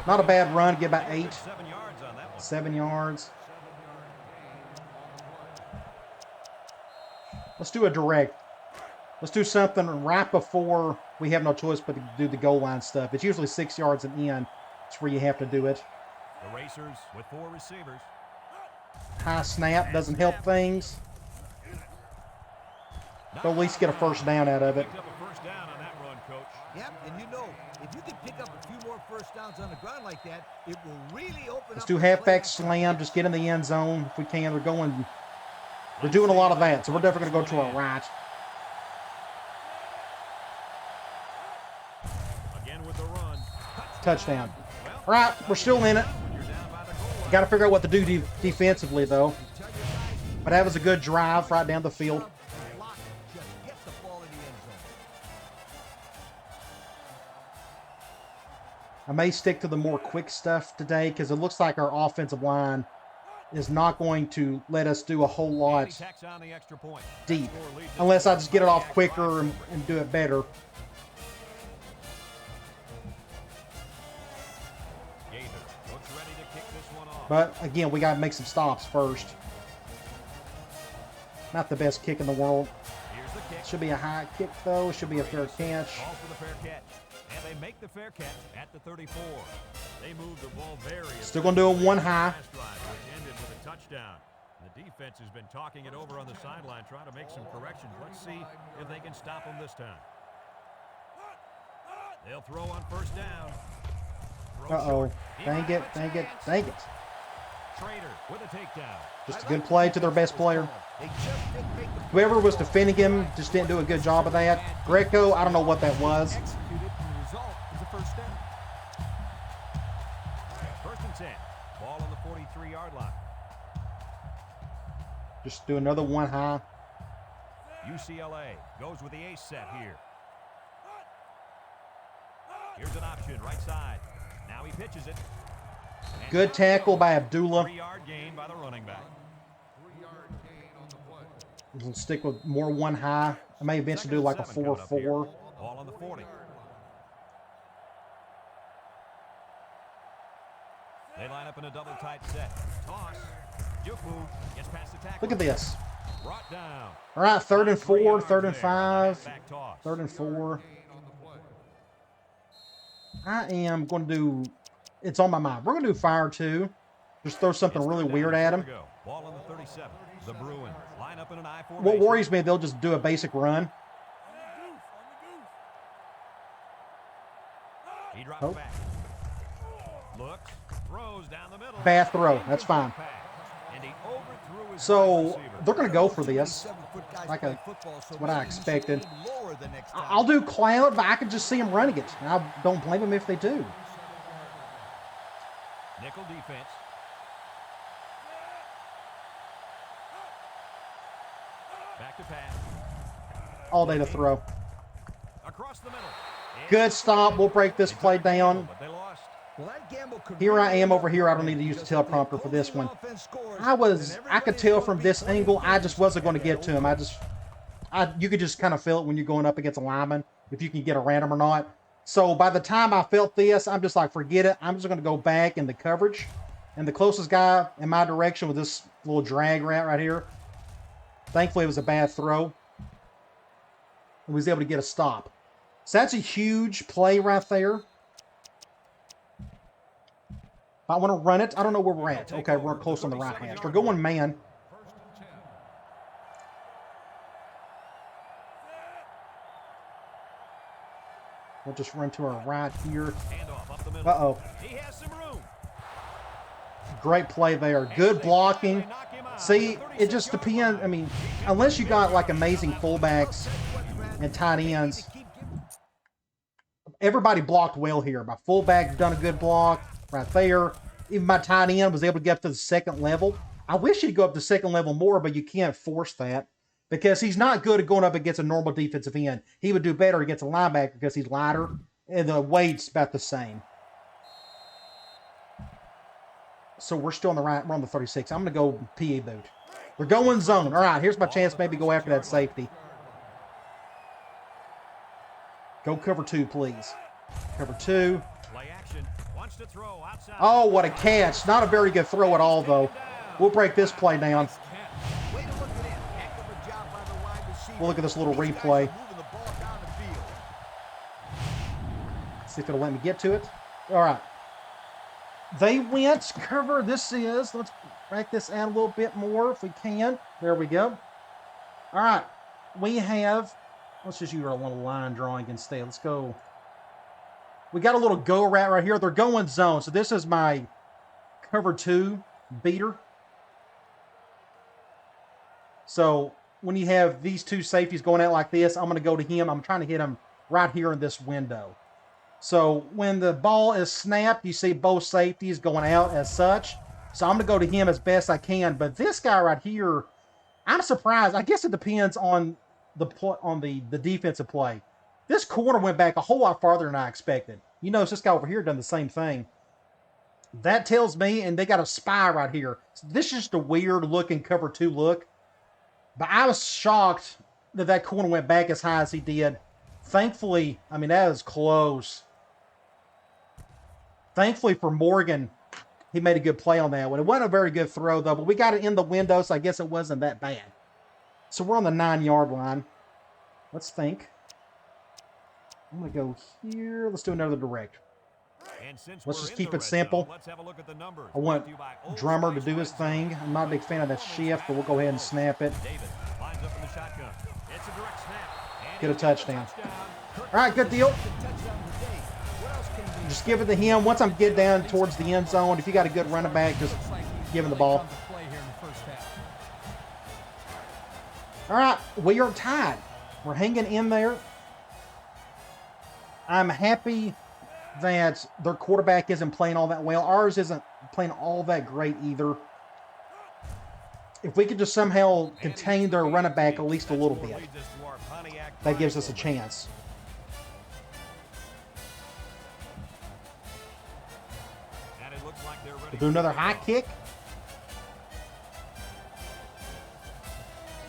Speaker 1: Not a bad run. Get about 8.
Speaker 2: 7 yards on that one.
Speaker 1: 7 yards. Let's do a direct. Let's do something right before we have no choice but to do the goal line stuff. It's usually 6 yards and in. That's where you have to do it.
Speaker 2: The Racers with 4 receivers.
Speaker 1: High snap doesn't help things. They'll at least get a first down out of it.
Speaker 2: Picked up a first down on that run, Coach.
Speaker 4: Yep, and you know, if you can pick up a few more first downs on the ground like that, it will really open
Speaker 1: Let's
Speaker 4: up.
Speaker 1: do
Speaker 4: the
Speaker 1: halfback
Speaker 4: playoff.
Speaker 1: slam. Just get in the end zone if we can. We're doing a lot of that, so we're definitely going to go to our right.
Speaker 2: Again with the run.
Speaker 1: Touchdown. All right, we're still in it.
Speaker 2: You're down by the goal line.
Speaker 1: Got to figure out what to do defensively, though. But that was a good drive right down the field.
Speaker 4: Block, just get the ball in the end zone.
Speaker 1: I may stick to the more quick stuff today because it looks like our offensive line is not going to let us do a whole
Speaker 2: And
Speaker 1: lot
Speaker 2: he tacks on the extra point.
Speaker 1: deep
Speaker 2: Score leads us
Speaker 1: unless I just get it off
Speaker 2: Pontiac
Speaker 1: quicker
Speaker 2: 5-0.
Speaker 1: and do it better.
Speaker 2: Gaither looks ready to kick this one off.
Speaker 1: But again, we got to make some stops first. Not the best kick in the world.
Speaker 2: Here's the kick.
Speaker 1: Should be a high kick, though. Should be a fair catch.
Speaker 2: Call for the fair catch. And they make the fair catch at the 34. They move the ball very
Speaker 1: Still going to do a one high.
Speaker 2: last drive, which ended with a touchdown. The defense has been talking it over on the sideline, trying to make some corrections. Let's see if they can stop them this time. They'll throw on first down. Throw
Speaker 1: Uh-oh.
Speaker 2: short.
Speaker 1: Dang it, dang it, dang it.
Speaker 2: Trader with a takedown.
Speaker 1: Just a good play to their best player.
Speaker 4: They just didn't make the
Speaker 1: Whoever was defending him just didn't do a good job of that. Greco, I don't know what that was.
Speaker 3: Executed, and the result is a first down.
Speaker 2: First and 10. Ball on the 43-yard line.
Speaker 1: Just do another one high.
Speaker 2: UCLA goes with the ace set here. Here's an option, right side. Now he pitches it. And
Speaker 1: Good tackle by Abdullah.
Speaker 2: 3-yard gain by the running back.
Speaker 1: We'll stick with more one high. I may eventually do like a 4-4.
Speaker 2: Ball on the 40. They line up in a double tight set. Toss. Jufu gets past the tackle.
Speaker 1: Look at this.
Speaker 2: Brought down.
Speaker 1: All right, 3rd and 4,
Speaker 2: yards
Speaker 1: 3rd and
Speaker 2: there.
Speaker 1: 5,
Speaker 2: Back toss.
Speaker 1: 3rd and 4. I am going to do, it's on my mind. We're going to do fire 2. Just throw something really weird at him.
Speaker 2: Ball on the 37. The Bruins line up in an I formation.
Speaker 1: What worries me, they'll just do a basic run.
Speaker 2: He drops back. Looks, throws down the middle.
Speaker 1: Bad throw. That's fine.
Speaker 2: And he overthrew his
Speaker 1: So
Speaker 2: receiver.
Speaker 1: they're going to go for this. Like that's what I expected. I'll do cloud, but I can just see them running it. And I don't blame them if they do.
Speaker 2: Nickel defense. Back to pass.
Speaker 1: All day to throw.
Speaker 2: Across the middle.
Speaker 1: Good stop. We'll break this play down.
Speaker 2: But they lost.
Speaker 4: Well, that gamble could
Speaker 1: Here I
Speaker 4: really
Speaker 1: am
Speaker 4: end
Speaker 1: over
Speaker 4: up
Speaker 1: here. I don't
Speaker 4: big
Speaker 1: need to use the
Speaker 4: because when
Speaker 1: teleprompter for this one.
Speaker 4: opposing offense scores,
Speaker 1: I
Speaker 4: then
Speaker 1: could
Speaker 4: everybody's
Speaker 1: tell
Speaker 4: gonna
Speaker 1: from
Speaker 4: be
Speaker 1: this
Speaker 4: playing
Speaker 1: angle, I
Speaker 4: defense
Speaker 1: just wasn't going to
Speaker 4: and
Speaker 1: get to him. You could just kind of feel it when you're going up against a lineman, if you can get a random or not. So by the time I felt this, I'm just like, forget it. I'm just going to go back in the coverage. And the closest guy in my direction was this little drag route right here. Thankfully, it was a bad throw. And was able to get a stop. So that's a huge play right there. I want to run it. I don't know where we're at. Okay, we're close on the right hash. They're going man. We'll just run to our right here. Uh-oh.
Speaker 2: He has some room.
Speaker 1: Great play there. Good blocking. See, it just depends. I mean, unless you got like amazing fullbacks and tight ends, everybody blocked well here. My fullback done a good block right there. Even my tight end was able to get up to the second level. I wish he'd go up to second level more, but you can't force that because he's not good at going up against a normal defensive end. He would do better against a linebacker because he's lighter and the weight's about the same. So we're still on the right. We're on the 36. I'm going to go PA boot. They're going zone. All right, here's my chance maybe go after that safety. Go cover 2, please. Cover 2.
Speaker 2: Play action. Wants to throw outside.
Speaker 1: Oh, what a catch. Not a very good throw at all, though. We'll break this play down.
Speaker 4: Way to look at it. Heck of a job by the wide receiver.
Speaker 1: We'll look at this little
Speaker 4: These guys
Speaker 1: replay.
Speaker 4: are moving the ball down the field.
Speaker 1: See if it'll let me get to it. All right. They went cover. This is, let's break this out a little bit more if we can. There we go. All right. We have, let's just use our little line drawing instead. Let's go. We got a little go route right here. They're going zone. So this is my cover 2 beater. So when you have these two safeties going out like this, I'm going to go to him. I'm trying to hit him right here in this window. So when the ball is snapped, you see both safeties going out as such. So I'm going to go to him as best I can. But this guy right here, I'm surprised. I guess it depends on the defensive play. This corner went back a whole lot farther than I expected. You notice this guy over here done the same thing. That tells me, and they got a spy right here. So this is just a weird looking cover 2 look. But I was shocked that that corner went back as high as he did. Thankfully, I mean, that is close. Thankfully for Morgan, he made a good play on that one. It wasn't a very good throw, though, but we got it in the window, so I guess it wasn't that bad. So we're on the 9-yard line. Let's think. I'm going to go here. Let's do another direct. Let's just keep it simple. I want Drummer to do his thing. I'm not a big fan of that shift, but we'll go ahead and snap it. Get a touchdown. All right, good deal. Just give it to him. Once I'm getting down towards the end zone, if you got a good running back, just give him the ball. All right, we are tied. We're hanging in there. I'm happy that their quarterback isn't playing all that well. Ours isn't playing all that great either. if we could just somehow contain their running back at least a little bit, that gives us a chance. We'll do another high kick.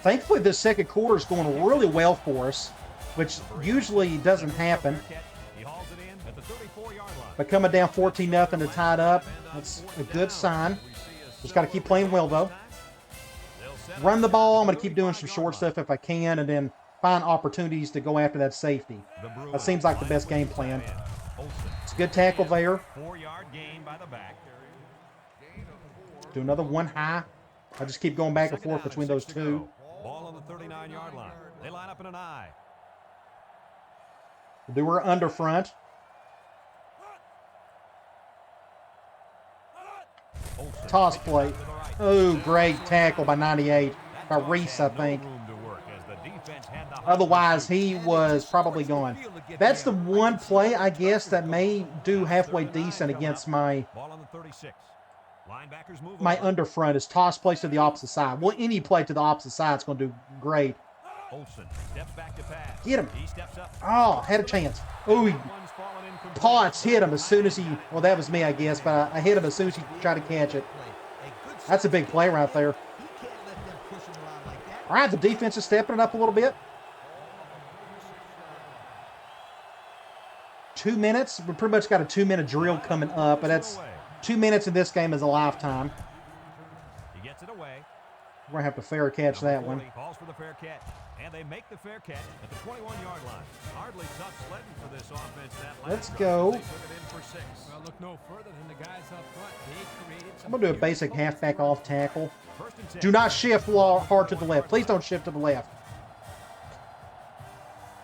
Speaker 1: Thankfully, this second quarter is going really well for us, which usually doesn't happen. But coming down 14-0 to tie it up, that's a good sign. Just got to keep playing well, though. Run the ball. I'm going to keep doing some short stuff if I can, and then find opportunities to go after that safety. That seems like the best game plan. It's a good tackle there. Do another one high. I just keep going back and forth between those two.
Speaker 2: Ball on the 39-yard line. They line up in an I.
Speaker 1: We'll do her under front. Toss play. Oh, great tackle by 98. By Reese, I think. Otherwise, he was probably gone. That's the one play, I guess, that may do halfway decent against my under front is toss plays to the opposite side. Well, any play to the opposite side is going to do great. Get him. Oh, had a chance. Oh, Potts hit him as soon as he, well, that was me, I guess, but I hit him as soon as he tried to catch it. That's a big play right there. All right, the defense is stepping it up a little bit. 2 minutes. We pretty much got a 2-minute drill coming up, but that's 2 minutes in this game is a lifetime.
Speaker 2: He gets it away.
Speaker 1: We're going to have to fair catch that one.
Speaker 2: Calls for the fair catch, and they make the fair catch at the 21-yard line. Hardly tough sledding for this offense.
Speaker 1: Let's go.
Speaker 2: They took it in for 6.
Speaker 3: Well, look no further than the guys up front. They created some.
Speaker 1: I'm going to do a basic halfback off tackle. Do not shift hard to the left. Please don't shift to the left.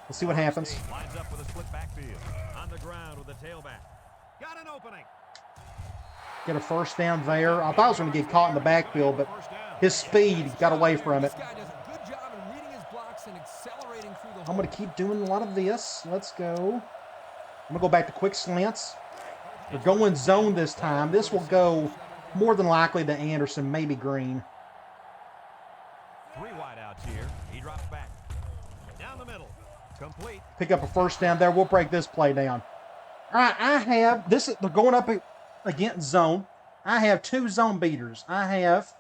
Speaker 1: Let's see what happens.
Speaker 2: Lines up with a split backfield. On the ground with the tailback. Got an opening.
Speaker 1: Get a first down there. I thought I was going to get caught in the backfield, but his speed got away from it. I'm going to keep doing a lot of this. Let's go. I'm going to go back to quick slants. We're going zone this time. This will go more than likely to Anderson, maybe Green.
Speaker 2: 3 wide outs here. He drops back. Down the middle. Complete.
Speaker 1: Pick up a first down there. We'll break this play down. All right, I have this. They're going up against zone. I have 2 zone beaters. I have,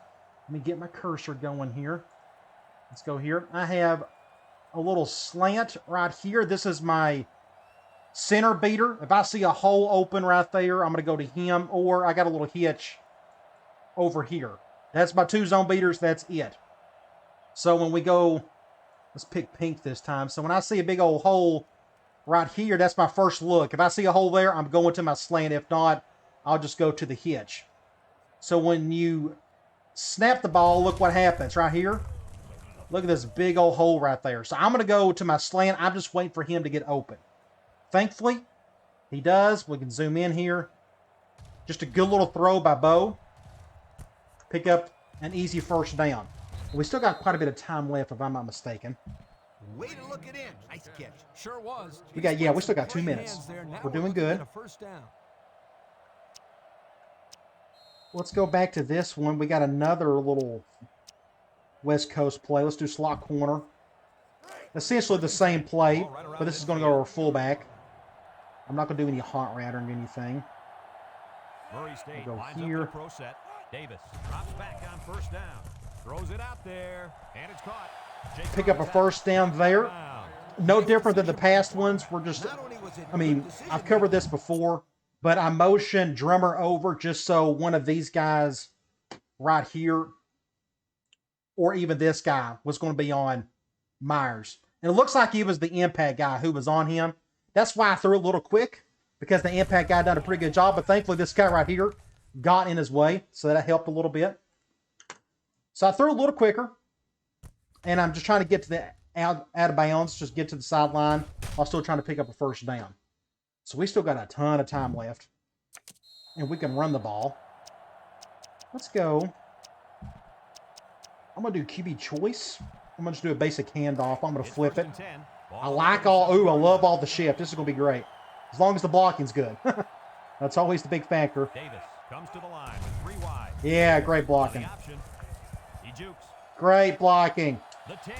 Speaker 1: let me get my cursor going here. Let's go here. I have a little slant right here. This is my center beater. If I see a hole open right there, I'm going to go to him, or I got a little hitch over here. That's my 2 zone beaters. That's it. So when we go, let's pick pink this time. So when I see a big old hole right here, that's my first look. If I see a hole there, I'm going to my slant. If not, I'll just go to the hitch. So when you snap the ball, look what happens right here. Look at this big old hole right there. So I'm going to go to my slant. I'm just waiting for him to get open. Thankfully, he does. We can zoom in here. Just a good little throw by Bo. Pick up an easy first down. We still got quite a bit of time left, if I'm not mistaken.
Speaker 4: Way to look it in. Nice catch.
Speaker 3: Sure was.
Speaker 1: We still got 2 minutes. We're doing good.
Speaker 3: First down.
Speaker 1: Let's go back to this one. We got another little West Coast play. Let's do slot corner. Essentially the same play, but this is going to go to our fullback. I'm not going to do any hot route or anything.
Speaker 2: Murray State
Speaker 1: We'll go
Speaker 2: lines
Speaker 1: here.
Speaker 2: up the pro set. Davis drops back on first down. Throws it out there, and it's caught.
Speaker 1: Pick up a first down there. No different than the past ones. We're just, I mean, I've covered this before, but I motioned Drummer over just so one of these guys right here, or even this guy, was going to be on Myers. And it looks like he was the impact guy who was on him. That's why I threw it a little quick, because the impact guy done a pretty good job. But thankfully, this guy right here got in his way, so that helped a little bit. So I threw a little quicker, and I'm just trying to get to the out of bounds, just get to the sideline while still trying to pick up a first down. So we still got a ton of time left, and we can run the ball. Let's go. I'm going to do QB choice. I'm going to just do a basic handoff. I'm going to flip it. I like all, ooh, I love all the shift. This is going to be great. As long as the blocking's good. That's always the big factor.
Speaker 2: Davis comes to the line with 3 wide.
Speaker 1: Yeah, great blocking.
Speaker 2: He jukes.
Speaker 1: Great blocking.
Speaker 2: The 10.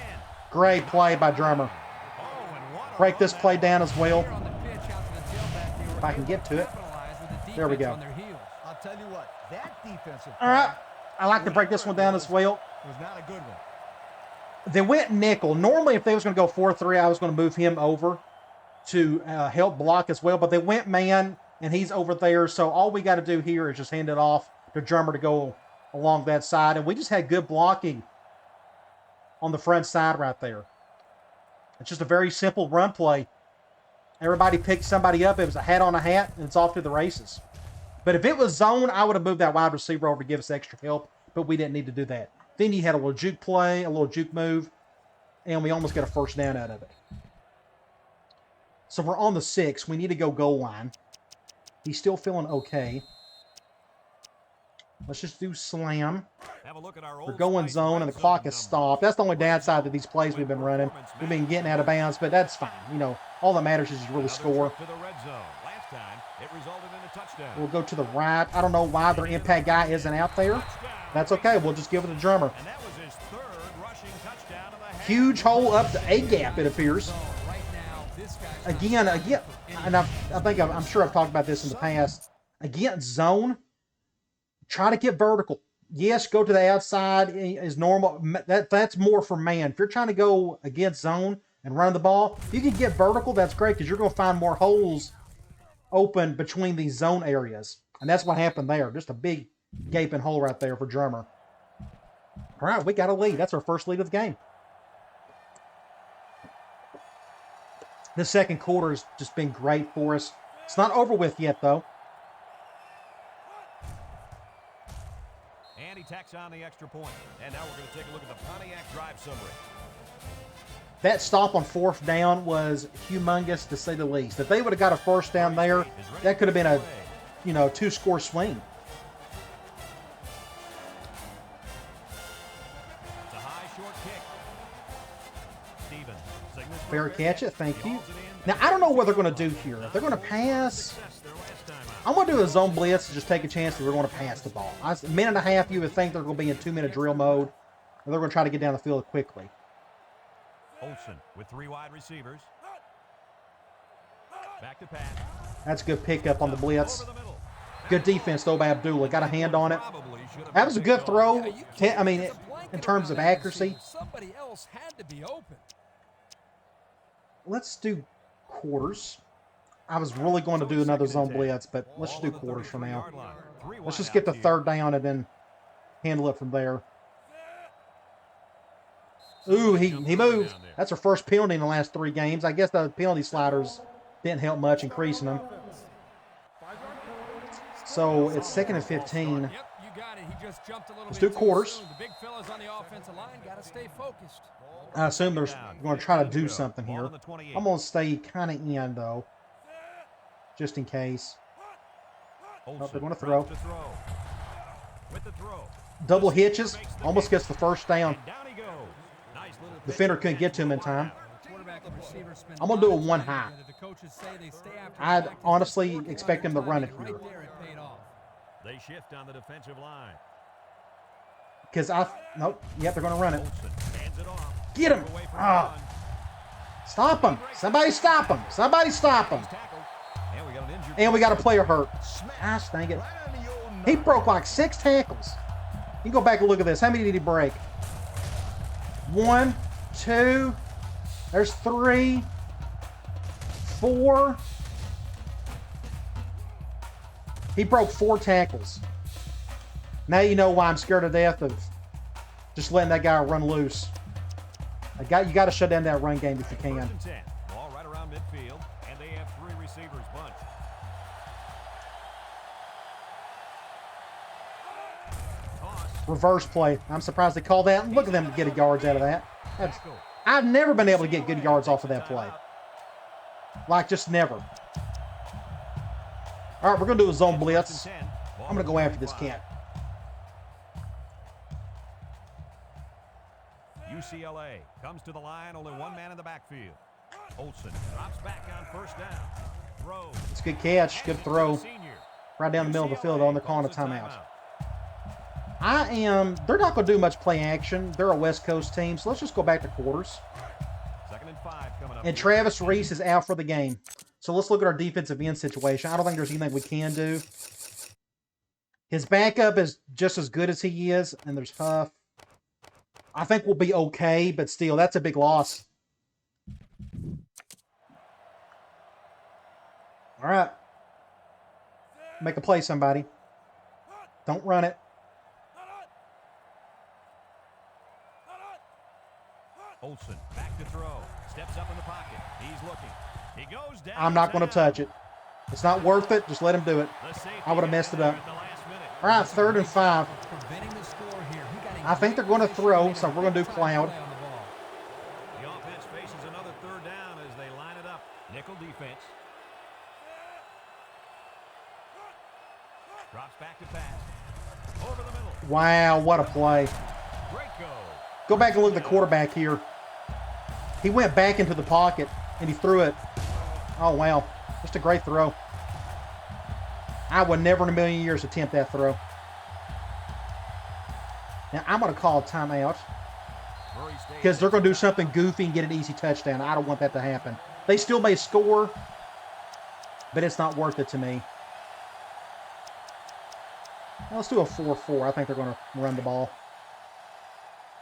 Speaker 1: Great play by Drummer.
Speaker 2: Oh, and what a
Speaker 1: Break this
Speaker 2: run
Speaker 1: play
Speaker 2: that
Speaker 1: down as well.
Speaker 3: Here on the pitch out to the tailback, they were
Speaker 1: If I can
Speaker 3: able
Speaker 1: get to it.
Speaker 3: capitalize with the
Speaker 1: There we
Speaker 3: defense
Speaker 1: go.
Speaker 3: on their heels.
Speaker 4: I'll tell you what, that defensive
Speaker 1: All right.
Speaker 4: play,
Speaker 1: I like to break this one down as well.
Speaker 4: was not a good one.
Speaker 1: They went nickel. Normally, if they was going to go 4-3, I was going to move him over to help block as well. But they went man, and he's over there. So all we got to do here is just hand it off to Drummer to go along that side. And we just had good blocking on the front side right there. It's just a very simple run play. Everybody picked somebody up. It was a hat on a hat, and it's off to the races. But if it was zone, I would have moved that wide receiver over to give us extra help. But we didn't need to do that. Then you had a little juke play, a little juke move, and we almost got a first down out of it. So we're on the 6. We need to go goal line. He's still feeling okay. Let's just do slam.
Speaker 2: Have a look at our
Speaker 1: We're
Speaker 2: old
Speaker 1: going
Speaker 2: Spice
Speaker 1: zone, and the
Speaker 2: red
Speaker 1: clock
Speaker 2: zone
Speaker 1: is stopped. That's the only downside to these plays we've been running. We've been getting out of bounds, but that's fine. You know, all that matters is you really
Speaker 2: Another
Speaker 1: score.
Speaker 2: trip to the red zone. Last time, it resulted in a touchdown.
Speaker 1: We'll go to the right. I don't know why their impact guy isn't out there. That's okay. We'll just give it to Drummer.
Speaker 2: And that was his third rushing touchdown of the half.
Speaker 1: Huge hole up to A gap, it appears.
Speaker 3: Right now, this guy's not
Speaker 1: Again,
Speaker 3: looking for
Speaker 1: and I'm sure I've talked about this in the past. Again, zone. Try to get vertical. Yes, go to the outside is normal. That's more for man. If you're trying to go against zone and run the ball, if you can get vertical, that's great because you're going to find more holes open between these zone areas. And that's what happened there. Just a big gaping hole right there for Drummer. All right, we got a lead. That's our first lead of the game. The second quarter has just been great for us. It's not over with yet, though.
Speaker 2: And he tacks on the extra point. And now we're going to take a look at the Pontiac drive summary.
Speaker 1: That stop on 4th down was humongous, to say the least. If they would have got a first down there, that could have been a, 2-score swing.
Speaker 2: It's a high, short kick. Stevens signals for
Speaker 1: Fair
Speaker 2: a
Speaker 1: catch it, thank
Speaker 2: He
Speaker 1: you.
Speaker 2: hauls it in.
Speaker 1: Now, I don't know what they're going to do here. If they're going to pass,
Speaker 2: Success their last time out.
Speaker 1: I'm going to do a zone blitz and just take a chance that we're going to pass the ball. A minute and a half, you would think they're going to be in 2-minute drill mode, or they're going to try to get down the field quickly.
Speaker 2: Olsen with 3 wide receivers. Back to pass.
Speaker 1: That's a good pickup on the blitz.
Speaker 2: Over the middle.
Speaker 1: Good defense, though, by Abdullah. Got a hand on it.
Speaker 2: Probably should have
Speaker 1: That was a
Speaker 2: been
Speaker 1: good
Speaker 2: picked
Speaker 1: throw.
Speaker 2: off.
Speaker 3: Yeah, you can't
Speaker 1: I mean,
Speaker 3: put a blanket
Speaker 1: in terms
Speaker 3: around
Speaker 1: of
Speaker 3: that
Speaker 1: accuracy.
Speaker 3: receiver. Somebody else had to be open.
Speaker 1: Let's do quarters. I was really going to do another zone blitz, but let's just do quarters for now. Let's just get the third down and then handle it from there. Ooh, he moved. That's our first penalty in the last 3 games. I guess the penalty sliders didn't help much increasing them. So it's 2nd and 15.
Speaker 3: Yep, you got it. He just jumped a little
Speaker 1: Let's
Speaker 3: bit
Speaker 1: do
Speaker 3: too
Speaker 1: quarters.
Speaker 3: soon. The big fellas on the offensive line got to stay focused.
Speaker 1: I assume they're going to try to do something here. I'm going to stay kind of in, though, just in case. Oh, they're going to throw.
Speaker 2: With the throw.
Speaker 1: Double hitches. Almost gets the first down.
Speaker 2: And down he goes. Nice little
Speaker 1: Defender couldn't get to him in time.
Speaker 3: Quarterback and receiver spend
Speaker 1: I'm going to do a
Speaker 3: lots of
Speaker 1: 1
Speaker 3: time
Speaker 1: high.
Speaker 3: together. The coaches say they stay after
Speaker 1: I'd
Speaker 3: practice,
Speaker 1: honestly
Speaker 3: working on
Speaker 1: expect
Speaker 3: their
Speaker 1: him to run it
Speaker 3: timing.
Speaker 1: here.
Speaker 3: Right there, it paid off.
Speaker 2: They shift on the defensive line.
Speaker 1: Because nope, yep, they're going to run it.
Speaker 2: Olsen hands it off.
Speaker 1: Get him.
Speaker 2: Away from
Speaker 1: Ah.
Speaker 2: the run.
Speaker 1: Stop him. Somebody stop him. Somebody stop him.
Speaker 2: He's tackled. And we got an injured
Speaker 1: And we got a player hurt.
Speaker 4: Smack
Speaker 1: Gosh dang it.
Speaker 4: right on the old
Speaker 1: He
Speaker 4: nut.
Speaker 1: broke like 6 tackles. You can go back and look at this. How many did he break? 1, 2, there's 3, 4. He broke 4 tackles. Now you know why I'm scared to death of just letting that guy run loose. You got to shut down that run game if you can.
Speaker 2: 1st and 10. Ball right around midfield, and they have 3 receivers bunched. Toss.
Speaker 1: Reverse play. I'm surprised they called that. Look at them getting yards out of that. I've never been able to get good yards off of that play. Like, just never. All right, we're going to do a zone blitz. I'm going to go after this cat.
Speaker 2: UCLA comes to the line, only 1 man in the backfield. Olsen drops back on 1st down. Throws.
Speaker 1: It's a good catch. Good throw.
Speaker 2: Senior.
Speaker 1: Right down the middle of the field, though, and they're calling a timeout. They're not going to do much play action. They're a West Coast team, so let's just go back to quarters.
Speaker 2: 2nd and 5 coming up.
Speaker 1: And Travis Reese is out for the game. So let's look at our defensive end situation. I don't think there's anything we can do. His backup is just as good as he is, and there's Huff. I think we'll be okay, but still, that's a big loss. All right. Make a play, somebody. Don't run it.
Speaker 2: Olsen back to throw. Steps up in the pocket. He's looking. He goes down.
Speaker 1: I'm not going to touch it. It's not worth it. Just let him do it. I would have messed it up. All right, 3rd and 5. I think they're going to throw, so we're going to do cloud.
Speaker 2: The offense faces another 3rd down as they line it up. Nickel defense. Drops back to pass. Over the middle.
Speaker 1: Wow, what a play.
Speaker 2: Great go.
Speaker 1: Go back and look at the quarterback here. He went back into the pocket, and he threw it. Oh, wow. Just a great throw. I would never in a million years attempt that throw. Now, I'm going to call a timeout because they're going to do something goofy and get an easy touchdown. I don't want that to happen. They still may score, but it's not worth it to me. Now, let's do a 4-4. I think they're going to run the ball.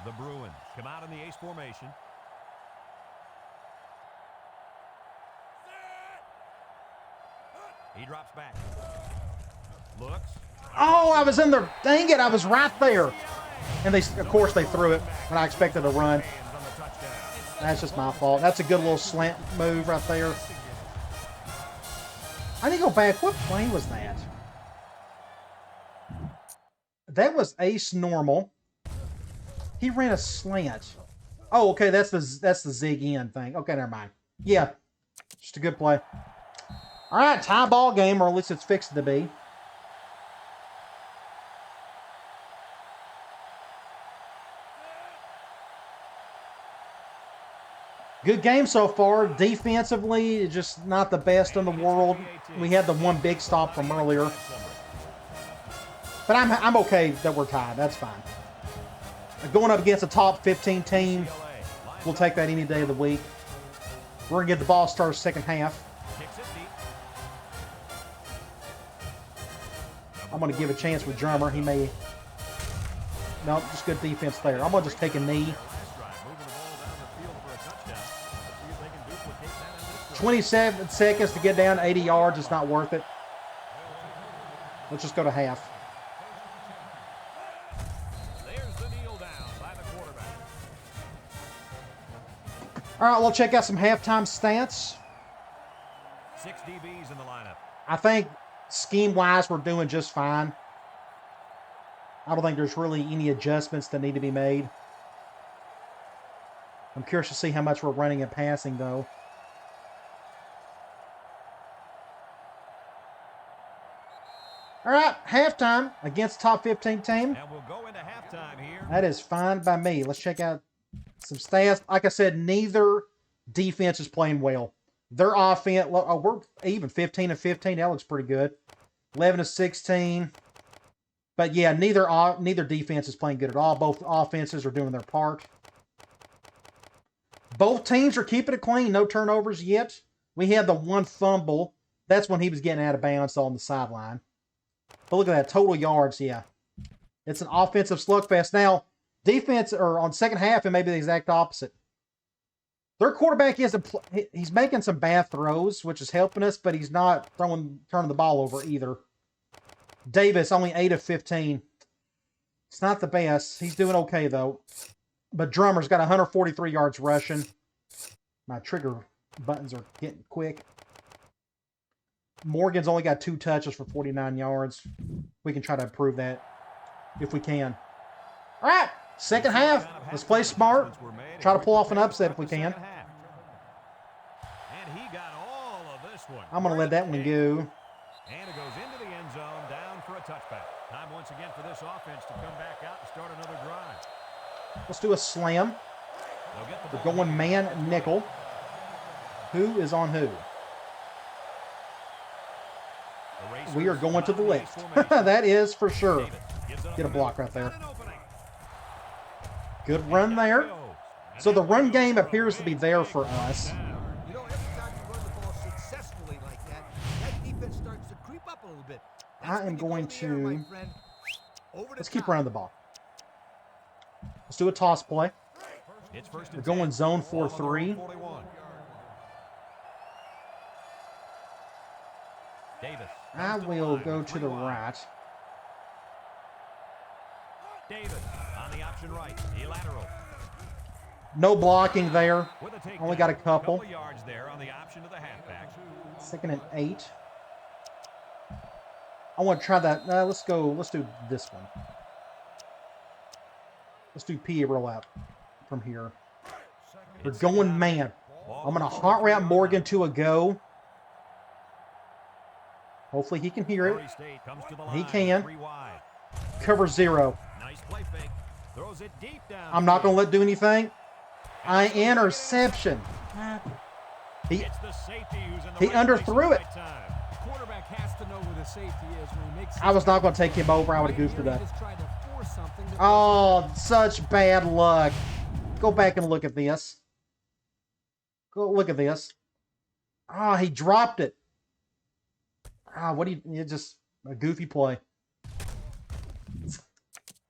Speaker 2: The Bruins come out in the ace formation. He drops back. Looks.
Speaker 1: Oh, I was in there. Dang it, I was right there. And of course, they threw it when I expected a run. That's just my fault. That's a good little slant move right there. I need to go back. What play was that? That was ace normal. He ran a slant. Oh, okay, that's the zig in thing. Okay, never mind. Yeah, just a good play. All right, tie ball game, or at least it's fixed to be. Good game so far. Defensively, just not the best in the world. We had the one big stop from earlier. But I'm okay that we're tied. That's fine. Going up against a top 15 team, we'll take that any day of the week. We're going to get the ball started 2nd half. I'm going to give a chance with Drummer. He may... No, just good defense there. I'm going to just take a knee. 27 seconds to get down 80 yards. It's not worth it. Let's just go to half.
Speaker 2: There's the kneel down by the quarterback.
Speaker 1: All right, we'll check out some halftime stats.
Speaker 2: 6 DBs in the lineup.
Speaker 1: I think scheme-wise, we're doing just fine. I don't think there's really any adjustments that need to be made. I'm curious to see how much we're running and passing, though. All right, halftime against top 15 team.
Speaker 2: And we'll go into halftime here.
Speaker 1: That is fine by me. Let's check out some stats. Like I said, neither defense is playing well. Their offense, oh, we're even 15-15. That looks pretty good. 11-16. But yeah, neither defense is playing good at all. Both offenses are doing their part. Both teams are keeping it clean. No turnovers yet. We had the one fumble. That's when he was getting out of bounds on the sideline. But look at that. Total yards, yeah. It's an offensive slugfest. Now, defense, or on 2nd half, it may be the exact opposite. Their quarterback he's making some bad throws, which is helping us, but he's not turning the ball over either. Davis, only 8-15. It's not the best. He's doing okay, though. But Drummer's got 143 yards rushing. My trigger buttons are getting quick. Morgan's only got 2 touches for 49 yards. We can try to improve that if we can. All right, 2nd half. Let's play smart. Try to pull off an upset if we can.
Speaker 2: And he got all of this one.
Speaker 1: I'm going to let that one go.
Speaker 2: And it goes into the end zone, down for a touchback. Time once again for this offense to come back out and start another drive.
Speaker 1: Let's do a slam. We're going man nickel. Who is on who? We are going to the left. That is for sure. Get a block right there. Good run there. So the run game appears to be there for us.
Speaker 4: You know, every time you run the ball successfully like that, that defense starts to creep up a little bit. That's
Speaker 1: I
Speaker 4: when
Speaker 1: am
Speaker 4: you go
Speaker 1: going
Speaker 4: in the air, my
Speaker 1: to...
Speaker 4: friend. Over the
Speaker 1: Let's keep
Speaker 4: top.
Speaker 1: running the ball. Let's do a toss play.
Speaker 2: It's first
Speaker 1: We're
Speaker 2: and
Speaker 1: going
Speaker 2: 10.
Speaker 1: zone
Speaker 2: Ball on their own
Speaker 1: 4-3.
Speaker 2: 41. Davis.
Speaker 1: I
Speaker 2: comes to the
Speaker 1: will
Speaker 2: line
Speaker 1: go
Speaker 2: with
Speaker 1: to
Speaker 2: 3
Speaker 1: the
Speaker 2: wide.
Speaker 1: right.
Speaker 2: Davis on the option right. A lateral.
Speaker 1: No blocking there.
Speaker 2: With a takedown.
Speaker 1: Only got a couple.
Speaker 2: Yards there on the option to the halfback.
Speaker 1: 2nd and 8. I want to try that. Let's go. Let's do this one. Let's do PA rollout from here. We're
Speaker 2: It's second
Speaker 1: going
Speaker 2: down.
Speaker 1: man.
Speaker 2: Ball
Speaker 1: I'm going to
Speaker 2: on the
Speaker 1: hot route
Speaker 2: 43-yard
Speaker 1: Morgan
Speaker 2: line.
Speaker 1: to a go. Hopefully he can hear it.
Speaker 2: Murray State comes to the
Speaker 1: He
Speaker 2: line,
Speaker 1: can.
Speaker 2: 3 wide.
Speaker 1: Cover 0.
Speaker 2: Nice play fake. Throws it deep down.
Speaker 1: I'm not going to let do anything. Interception. He
Speaker 2: It's the safety who's in the
Speaker 1: he
Speaker 2: right place at
Speaker 1: underthrew
Speaker 2: the
Speaker 1: it.
Speaker 2: right time.
Speaker 3: Quarterback has to know where the safety is when he makes.
Speaker 1: I was not going to take him over. I would have goofed it
Speaker 3: He
Speaker 1: up.
Speaker 3: just tried to force something that
Speaker 1: Oh, such bad luck. Go back and look at this. Go look at this. Ah, he dropped it. What do you... It's just a goofy play.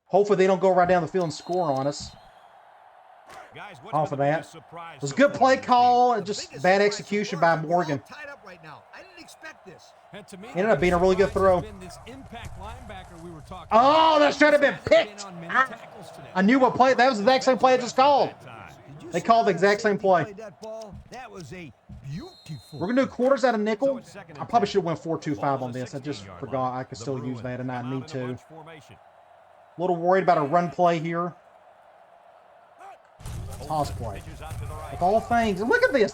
Speaker 1: Hopefully they don't go right down the field and score on us.
Speaker 2: Guys, what's
Speaker 1: Off
Speaker 2: been
Speaker 1: of
Speaker 2: the
Speaker 1: that.
Speaker 2: biggest surprise
Speaker 1: It was a
Speaker 2: so
Speaker 1: good
Speaker 2: far
Speaker 1: play
Speaker 2: in this
Speaker 1: call
Speaker 2: game?
Speaker 1: and
Speaker 4: The
Speaker 1: just
Speaker 4: biggest
Speaker 1: bad
Speaker 4: surprise
Speaker 1: execution
Speaker 4: so
Speaker 1: by
Speaker 4: far, we're all
Speaker 1: Morgan.
Speaker 4: tied up right now. I didn't expect this.
Speaker 3: And to me,
Speaker 1: Ended up being a really good throw.
Speaker 3: This impact linebacker we were talking
Speaker 1: Oh,
Speaker 3: about.
Speaker 1: that should have been
Speaker 3: This guy's
Speaker 1: picked.
Speaker 3: on many
Speaker 1: I
Speaker 3: tackles today.
Speaker 1: knew what play. That was the exact same play I just called.
Speaker 4: Did you
Speaker 1: They
Speaker 4: see
Speaker 1: called
Speaker 4: how
Speaker 1: the
Speaker 4: that
Speaker 1: exact same
Speaker 4: safety
Speaker 1: play.
Speaker 4: played that ball? That was a beautiful.
Speaker 1: We're going to do quarters out of nickel.
Speaker 2: So it's second
Speaker 1: I
Speaker 2: and
Speaker 1: probably
Speaker 2: 10.
Speaker 1: should have went
Speaker 2: Ball
Speaker 1: 4-2-5
Speaker 2: on
Speaker 1: on
Speaker 2: the
Speaker 1: this. I just
Speaker 2: 16-yard
Speaker 1: forgot
Speaker 2: line.
Speaker 1: I could
Speaker 2: The
Speaker 1: still use
Speaker 2: Bruins
Speaker 1: that and not
Speaker 2: come out
Speaker 1: need
Speaker 2: in a
Speaker 1: to.
Speaker 2: bunch formation.
Speaker 1: A little worried about a run play here. Toss play.
Speaker 2: Pitches out to the right.
Speaker 1: Of all things. And look at this.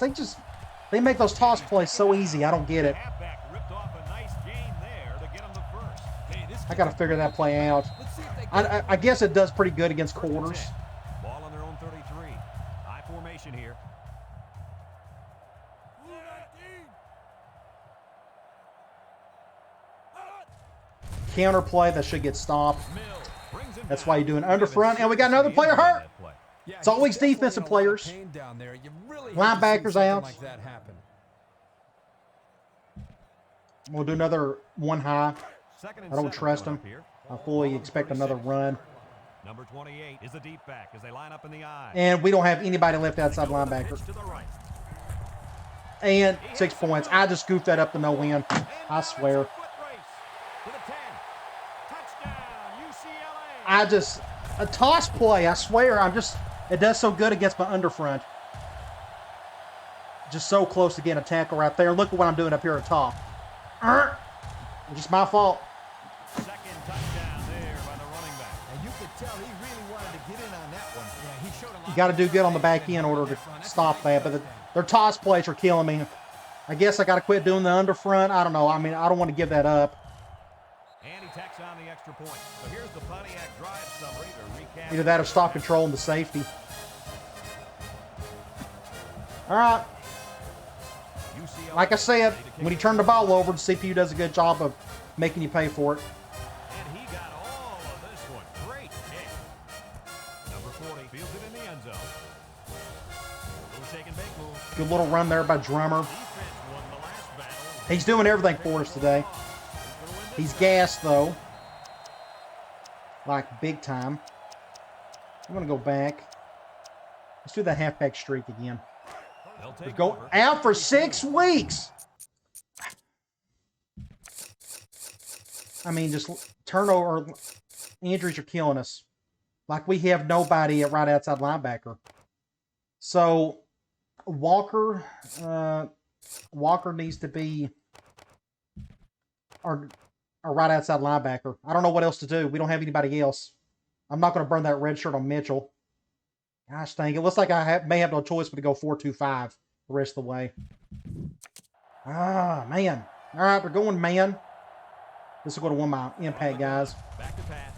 Speaker 1: They make those toss plays so easy. I don't get it.
Speaker 2: Halfback ripped off a nice gain there to get him the first.
Speaker 3: Hey, this
Speaker 1: I got to figure that play out.
Speaker 3: Let's see if they
Speaker 1: I guess it does pretty good against
Speaker 2: First and
Speaker 1: quarters.
Speaker 2: 10. Ball on their own 33. High formation here.
Speaker 1: Counter play that should get stopped.
Speaker 2: Mill brings him
Speaker 1: That's
Speaker 2: down.
Speaker 1: why you do an under front. And we got another player hurt.
Speaker 3: Yeah,
Speaker 1: It's always
Speaker 3: he's definitely
Speaker 1: defensive
Speaker 3: in a lot of
Speaker 1: players.
Speaker 3: pain down there. You really hate to see
Speaker 1: Linebackers
Speaker 3: something
Speaker 1: out.
Speaker 3: like that happen.
Speaker 1: We'll do another one high.
Speaker 2: Second and
Speaker 1: I don't
Speaker 2: 7
Speaker 1: trust
Speaker 2: coming
Speaker 1: him.
Speaker 2: up here.
Speaker 1: I fully expect another run.
Speaker 2: Number 28 is the deep back as they line up in the eye.
Speaker 1: And we don't have anybody left outside linebacker.
Speaker 2: Pitch to the right.
Speaker 1: And 6 points. I just goofed that up to no win. I swear.
Speaker 2: Foot race to the 10. Touchdown, UCLA.
Speaker 1: A toss play, I swear. It does so good against my underfront. Just so close to getting a tackle right there. Look at what I'm doing up here at top. Just my fault.
Speaker 2: Second touchdown there by the running back.
Speaker 4: And you could tell he really wanted to get in on that one.
Speaker 3: Yeah, he showed a lot
Speaker 1: You got to do good on the back end in order to stop that. But their toss plays are killing me. I guess I got to quit doing the underfront. I don't know. I mean, I don't want to give that up.
Speaker 2: And he tacks on the extra point. So here's the Pontiac drive summary to recap.
Speaker 1: Either that or stop control and the safety. All right.
Speaker 2: UCLA
Speaker 1: Like I said, when you turn the ball over, the CPU does a good job of making you pay for it.
Speaker 2: And he got all of this one. Great kick. Number 40 fields it in the end zone. Little shake and bake move.
Speaker 1: Good little run there by Drummer.
Speaker 2: Defense won the last battle.
Speaker 1: He's doing everything for us today.
Speaker 2: Who's gonna win this
Speaker 1: He's
Speaker 2: time?
Speaker 1: gassed, though. Like, big time. I'm going to go back. Let's do the halfback streak again.
Speaker 2: They'll
Speaker 1: We're
Speaker 2: take
Speaker 1: going
Speaker 2: over.
Speaker 1: out for 6 weeks. I mean, just turnover injuries are killing us. Like, we have nobody at right outside linebacker. So, Walker needs to be our right outside linebacker. I don't know what else to do. We don't have anybody else. I'm not going to burn that red shirt on Mitchell. Gosh dang, it looks like I may have no choice but to go 4-2-5 the rest of the way. Ah, man. All right, we're going man. This will go to one mile. Impact, guys.
Speaker 2: Back to pass.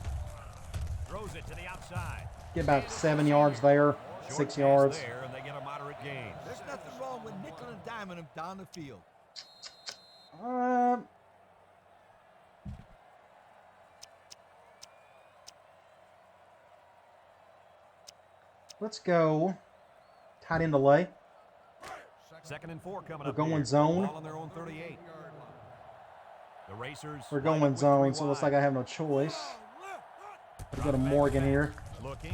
Speaker 2: Throws it to the outside.
Speaker 1: Get about 7 yards there,
Speaker 2: Short
Speaker 1: 6
Speaker 2: pass
Speaker 1: yards.
Speaker 2: there, and they get a moderate gain.
Speaker 4: There's nothing wrong with nickel and diming him down the field.
Speaker 1: Let's go tight end delay.
Speaker 2: 2nd and 4 coming
Speaker 1: We're
Speaker 2: up
Speaker 1: going
Speaker 2: here.
Speaker 1: zone.
Speaker 2: Ball on their own 38. The Racers.
Speaker 1: We're going zone, so it looks like I have no choice. We go to Morgan here.
Speaker 2: Looking.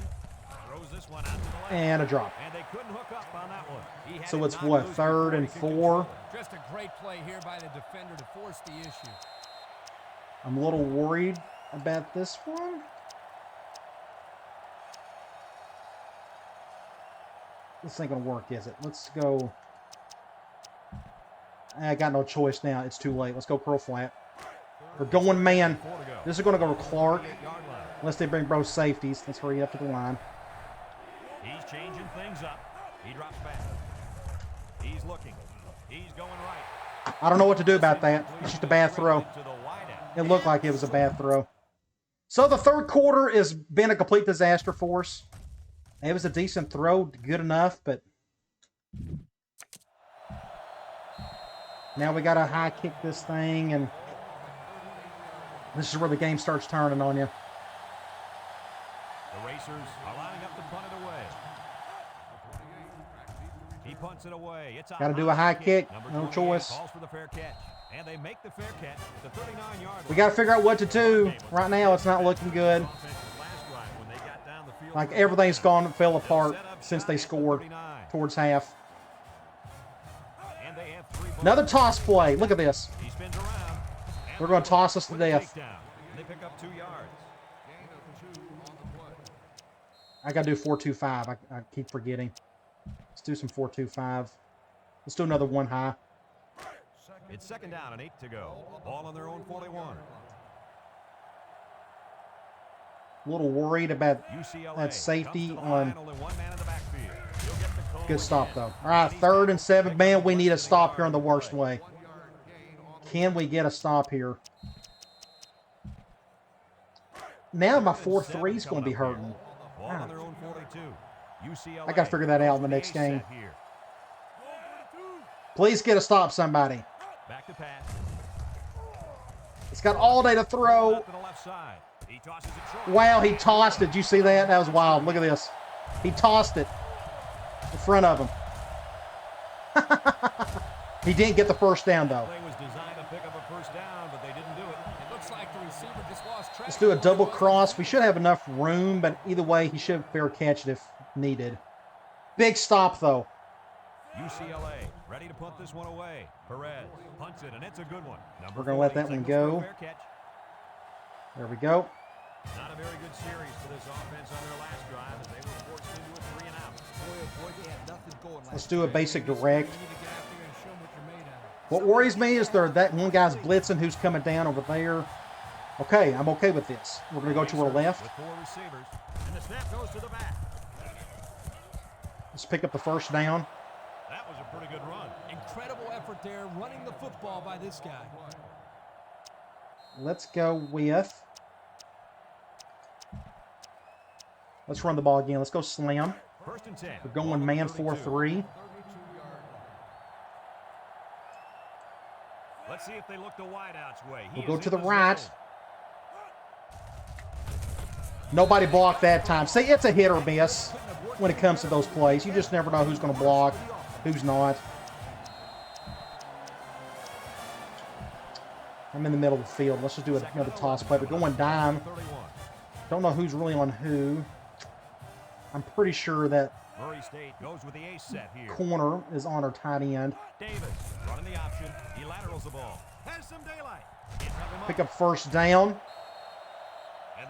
Speaker 2: Throws this one out to the left.
Speaker 1: And a drop.
Speaker 2: And they couldn't hook up on that one. He had
Speaker 1: So
Speaker 2: it
Speaker 1: it's
Speaker 2: knocked
Speaker 1: what,
Speaker 2: loose
Speaker 1: 3rd
Speaker 2: before
Speaker 1: and
Speaker 2: he could
Speaker 1: 4?
Speaker 2: control it.
Speaker 3: Just a great play here by the defender to force the issue.
Speaker 1: I'm a little worried about this one. This ain't gonna work, is it? Let's go. I got no choice now. It's too late. Let's go curl flat. We're going man. This is gonna go to Clark. Unless they bring both safeties. Let's hurry up to the line.
Speaker 2: He's changing things up. He drops back. He's looking. He's going right.
Speaker 1: I don't know what to do about that. It's just a bad throw. It looked like it was a bad throw. So the 3rd quarter has been a complete disaster for us. It was a decent throw, good enough, but now we got to high kick this thing, and this is where the game starts turning on you.
Speaker 2: The Racers are lining up to punt it away. He punts it away.
Speaker 1: Got to do a high kick. No choice.
Speaker 2: Calls for the fair catch. And they make the fair catch at the 39-yard line.
Speaker 1: We got to figure out what to do. Right now, it's not looking good. Like everything's gone, fell apart since they scored towards half. Another toss play. Look at this. They're going to toss us to death.
Speaker 2: They pick up 2 yards.
Speaker 1: I got to do 4-2-5. I keep forgetting. Let's do some 4-2-5. Let's do another one high.
Speaker 2: It's 2nd down and 8 to go. Ball on their own 41.
Speaker 1: A little worried about
Speaker 2: UCLA
Speaker 1: that safety
Speaker 2: comes to the
Speaker 1: on.
Speaker 2: line, only one man in the backfield. He'll get the call
Speaker 1: Good stop,
Speaker 2: again.
Speaker 1: though. All right, 3rd and 7. Man, we need a stop here in the worst way. Can we get a stop here? Now my 4-3 is going to be hurting.
Speaker 2: Ball on their own 42. UCLA
Speaker 1: I got to figure that out in the next
Speaker 2: goes with
Speaker 1: game.
Speaker 2: the ace set here.
Speaker 1: Please get a stop, somebody.
Speaker 2: Back to pass.
Speaker 1: It's got all day to throw.
Speaker 2: Up to the left side. He tosses it short.
Speaker 1: Wow, he tossed it. Did you see that? That was wild. Look at this. He tossed it in front of him. He didn't get the first down, though.
Speaker 2: Play was designed to pick up a first down, but they didn't do it.
Speaker 3: It looks like the receiver just lost track.
Speaker 1: Let's do a double cross. We should have enough room, but either way, he should fair catch it if needed. Big stop, though.
Speaker 2: UCLA ready to punt this one away. Perez punts it, and it's a good one.
Speaker 1: We're going to let that one go. There we go.
Speaker 2: Not a very good series for this offense on their last drive as they were forced into a 3 and out.
Speaker 4: They had nothing going
Speaker 1: Let's do a basic direct.
Speaker 3: You need to get out there and show them what you're made out of.
Speaker 1: What worries me is that one guy's blitzing who's coming down over there. Okay, I'm okay with this. We're going to go to our left.
Speaker 2: With 4 receivers, and the snap goes to the back.
Speaker 1: Let's pick up the first down.
Speaker 2: That was a pretty good run.
Speaker 3: Incredible effort there running the football by this guy.
Speaker 1: Let's go with... Let's run the ball again. Let's go slam.
Speaker 2: 1st and 10.
Speaker 1: We're going man 4-3.
Speaker 2: Let's see if they look the wideout's way.
Speaker 1: We'll go to the right. Nobody blocked that time. See, it's a hit or miss when it comes to those plays. You just never know who's going to block, who's not. I'm in the middle of the field. Let's just do another toss play. We're going dime. Don't know who's really on who. I'm pretty sure that
Speaker 2: Murray State goes with the ace set here.
Speaker 1: corner is on our tight end.
Speaker 2: Davis running the option. He laterals the ball. Has some daylight.
Speaker 1: Pick up first down.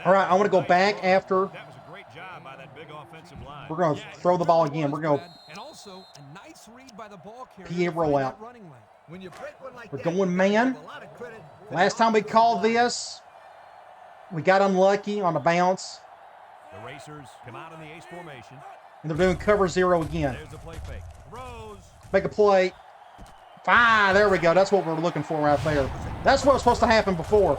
Speaker 1: All right, I want to go back after.
Speaker 2: That was a great job by that big offensive line.
Speaker 1: We're going to throw the ball again. We're going to
Speaker 3: And also a nice read by the ball carrier.
Speaker 1: PA rollout.
Speaker 3: Running lane.
Speaker 4: When you break one like
Speaker 1: We're
Speaker 4: that,
Speaker 1: going
Speaker 4: you
Speaker 1: man.
Speaker 4: give a lot of credit to the
Speaker 1: Last time we called this, we got unlucky on the bounce.
Speaker 2: The Racers come out in the ace formation.
Speaker 1: And they're doing cover 0 again.
Speaker 2: There's the play fake. Rose.
Speaker 1: Make a play. There we go. That's what we're looking for right there. That's what was supposed to happen before.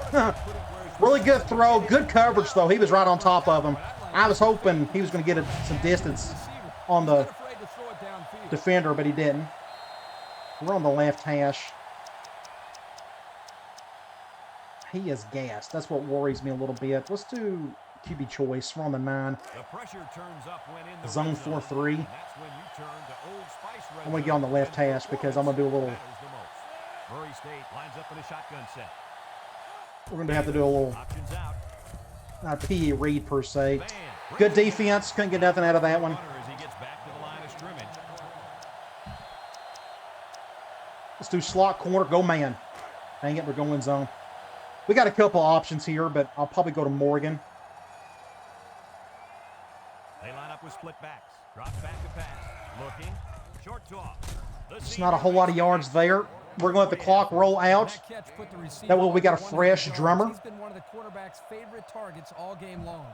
Speaker 1: Really good throw. Good coverage, though. He was right on top of him. I was hoping he was going to get some distance on the defender, but he didn't. We're on the left hash. He is gassed. That's what worries me a little bit. Let's do QB choice. We're on the 9.
Speaker 2: The pressure turns up when in the
Speaker 1: Zone
Speaker 2: red zone.
Speaker 1: 4-3.
Speaker 2: And that's when you turn to Old Spice red
Speaker 1: I'm going to get on the
Speaker 2: zone,
Speaker 1: left
Speaker 2: and
Speaker 1: hash because I'm going to do a little...
Speaker 2: matters the most. Murray State lines up in a shotgun set.
Speaker 1: We're going to have to do a little...
Speaker 2: Options out.
Speaker 1: Not PE read, per se.
Speaker 2: Man,
Speaker 1: Good defense. Couldn't get nothing out of that one.
Speaker 2: as he gets back to the line of scrimmage.
Speaker 1: Let's do slot corner. Go man. Dang it, we're going zone. We got a couple options here, but I'll probably go to Morgan.
Speaker 2: They line up with split backs. Drops back to pass. Looking. Short toss.
Speaker 1: It's not a whole lot of yards there. We're going to let the clock roll out.
Speaker 3: That catch put the receiver
Speaker 1: That way we got a
Speaker 3: on 100
Speaker 1: fresh
Speaker 3: yards.
Speaker 1: drummer.
Speaker 3: He's been one of the quarterback's favorite targets all game long.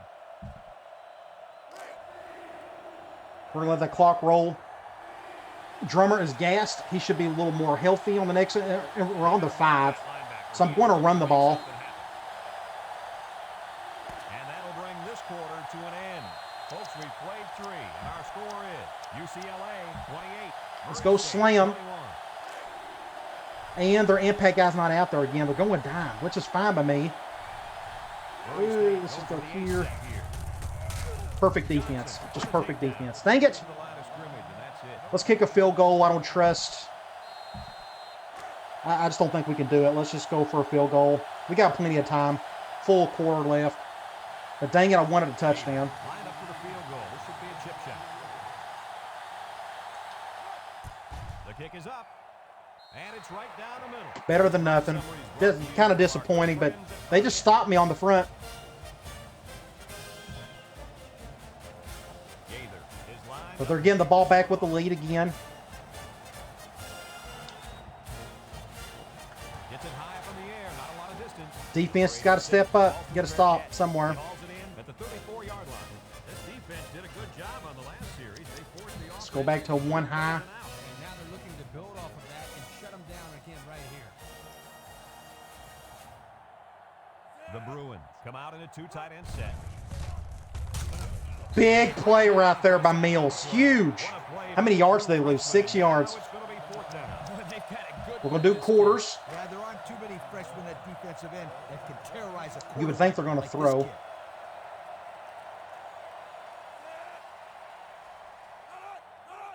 Speaker 1: We're going to let the clock roll. Drummer is gassed. He should be a little more healthy on the next... We're on the 5. So I'm going to run the ball.
Speaker 2: And that'll bring this quarter to an end. Folks, we've played 3, and our score is UCLA 28.
Speaker 1: Let's go slam.
Speaker 2: 21.
Speaker 1: And their impact guy's not out there again. They're going dime, which is fine by me. Ooh, let's just go here. Perfect defense. Just perfect defense. Dang it. Let's kick a field goal. I don't trust. I just don't think we can do it. Let's just go for a field goal. We got plenty of time. Full quarter left. But dang it, I wanted a touchdown.
Speaker 2: Line up for the field goal. This should be a chip shot. The kick is up. And it's right down the middle.
Speaker 1: Better than nothing. Kind of disappointing, but they just stopped me on the front. But they're getting the ball back with the lead again.
Speaker 2: Gets it high up in the air, not a lot of distance.
Speaker 1: Defense has got to step up. Get a stop somewhere.
Speaker 2: Hauls it in at the 34-yard line. This defense did a good job on the last series. They forced the
Speaker 1: Let's go back to 1 high.
Speaker 3: And now they're looking to build off of that and shut them down again right here.
Speaker 2: The Bruins come out in a 2 tight end set.
Speaker 1: Big play right there by Mills. Huge. How many yards did they lose? 6 yards. We're going to do quarters.
Speaker 4: Yeah, there aren't too many freshmen at defensive end that can terrorize a
Speaker 1: You would think they're going to
Speaker 4: like
Speaker 1: throw.
Speaker 4: this kid.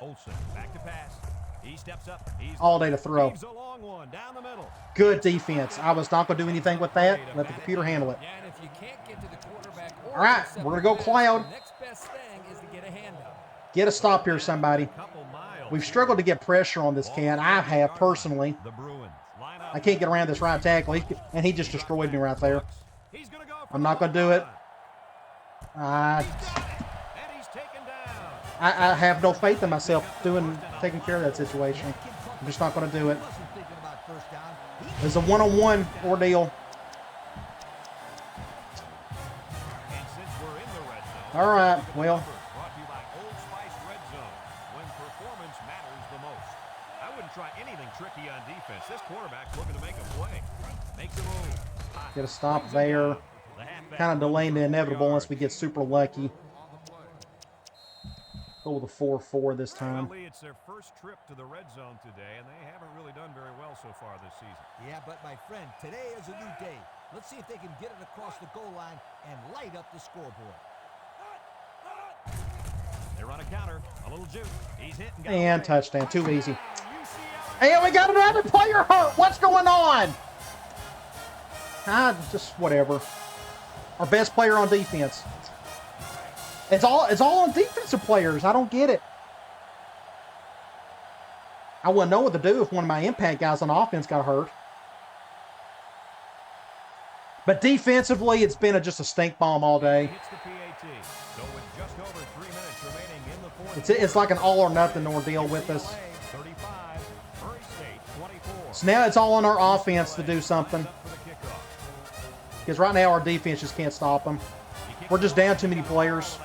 Speaker 2: Olsen back to pass. He steps up. He's
Speaker 1: All day to throw.
Speaker 2: leaves a long one down the middle.
Speaker 1: Good defense. I was not going to do anything with that. Let the computer handle it.
Speaker 3: Yeah, and if you can't get to the quarterback or
Speaker 1: All right,
Speaker 3: intercept
Speaker 1: we're
Speaker 3: the
Speaker 1: going to go
Speaker 3: pass,
Speaker 1: cloud.
Speaker 3: the next best thing is to get a handout.
Speaker 1: Get a stop here, somebody.
Speaker 2: Couple miles.
Speaker 1: We've struggled to get pressure on this cat. I have, personally.
Speaker 2: The Bruins line up.
Speaker 1: I can't get around this right tackle, and he just destroyed me right there.
Speaker 2: He's gonna go for
Speaker 1: I'm
Speaker 2: the
Speaker 1: not going to do it.
Speaker 2: And he's taken down.
Speaker 1: I have no faith in myself taking care of that situation. I'm just not going to do it.
Speaker 4: Wasn't thinking about first down.
Speaker 1: It's a one-on-one ordeal.
Speaker 2: And since we're in the red zone,
Speaker 1: All right, well,
Speaker 2: brought to you by Old Spice Red Zone, when performance matters the most. I wouldn't try anything tricky on defense. This quarterback's looking to make a play. Makes a move.
Speaker 1: get a stop there.
Speaker 2: The halfback
Speaker 1: Kind of delaying the inevitable unless we get super lucky. Go with a 4-4 this time.
Speaker 2: Apparently, it's their first trip to the red zone today, and they haven't really done very well so far this season.
Speaker 4: Yeah, but my friend, today is a new day. Let's see if they can get it across the goal line and light up the scoreboard.
Speaker 2: They run a counter, a little juke. He's hit and got
Speaker 1: And
Speaker 2: away.
Speaker 1: touchdown. Too easy.
Speaker 2: UCLA.
Speaker 1: And we got another player hurt. What's going on? Just whatever. Our best player on defense. It's all on defensive players. I don't get it. I wouldn't know what to do if one of my impact guys on offense got hurt. But defensively, it's been just a stink bomb all day.
Speaker 2: Hits the PAT. So with just over 3 minutes remaining in the fourth,
Speaker 1: It's like an all or nothing ordeal with us.
Speaker 2: 35, Murray State 24.
Speaker 1: So now it's all on our offense to do something.
Speaker 2: Up for the kickoff.
Speaker 1: Because right now our defense just can't stop them. We're just down too many players.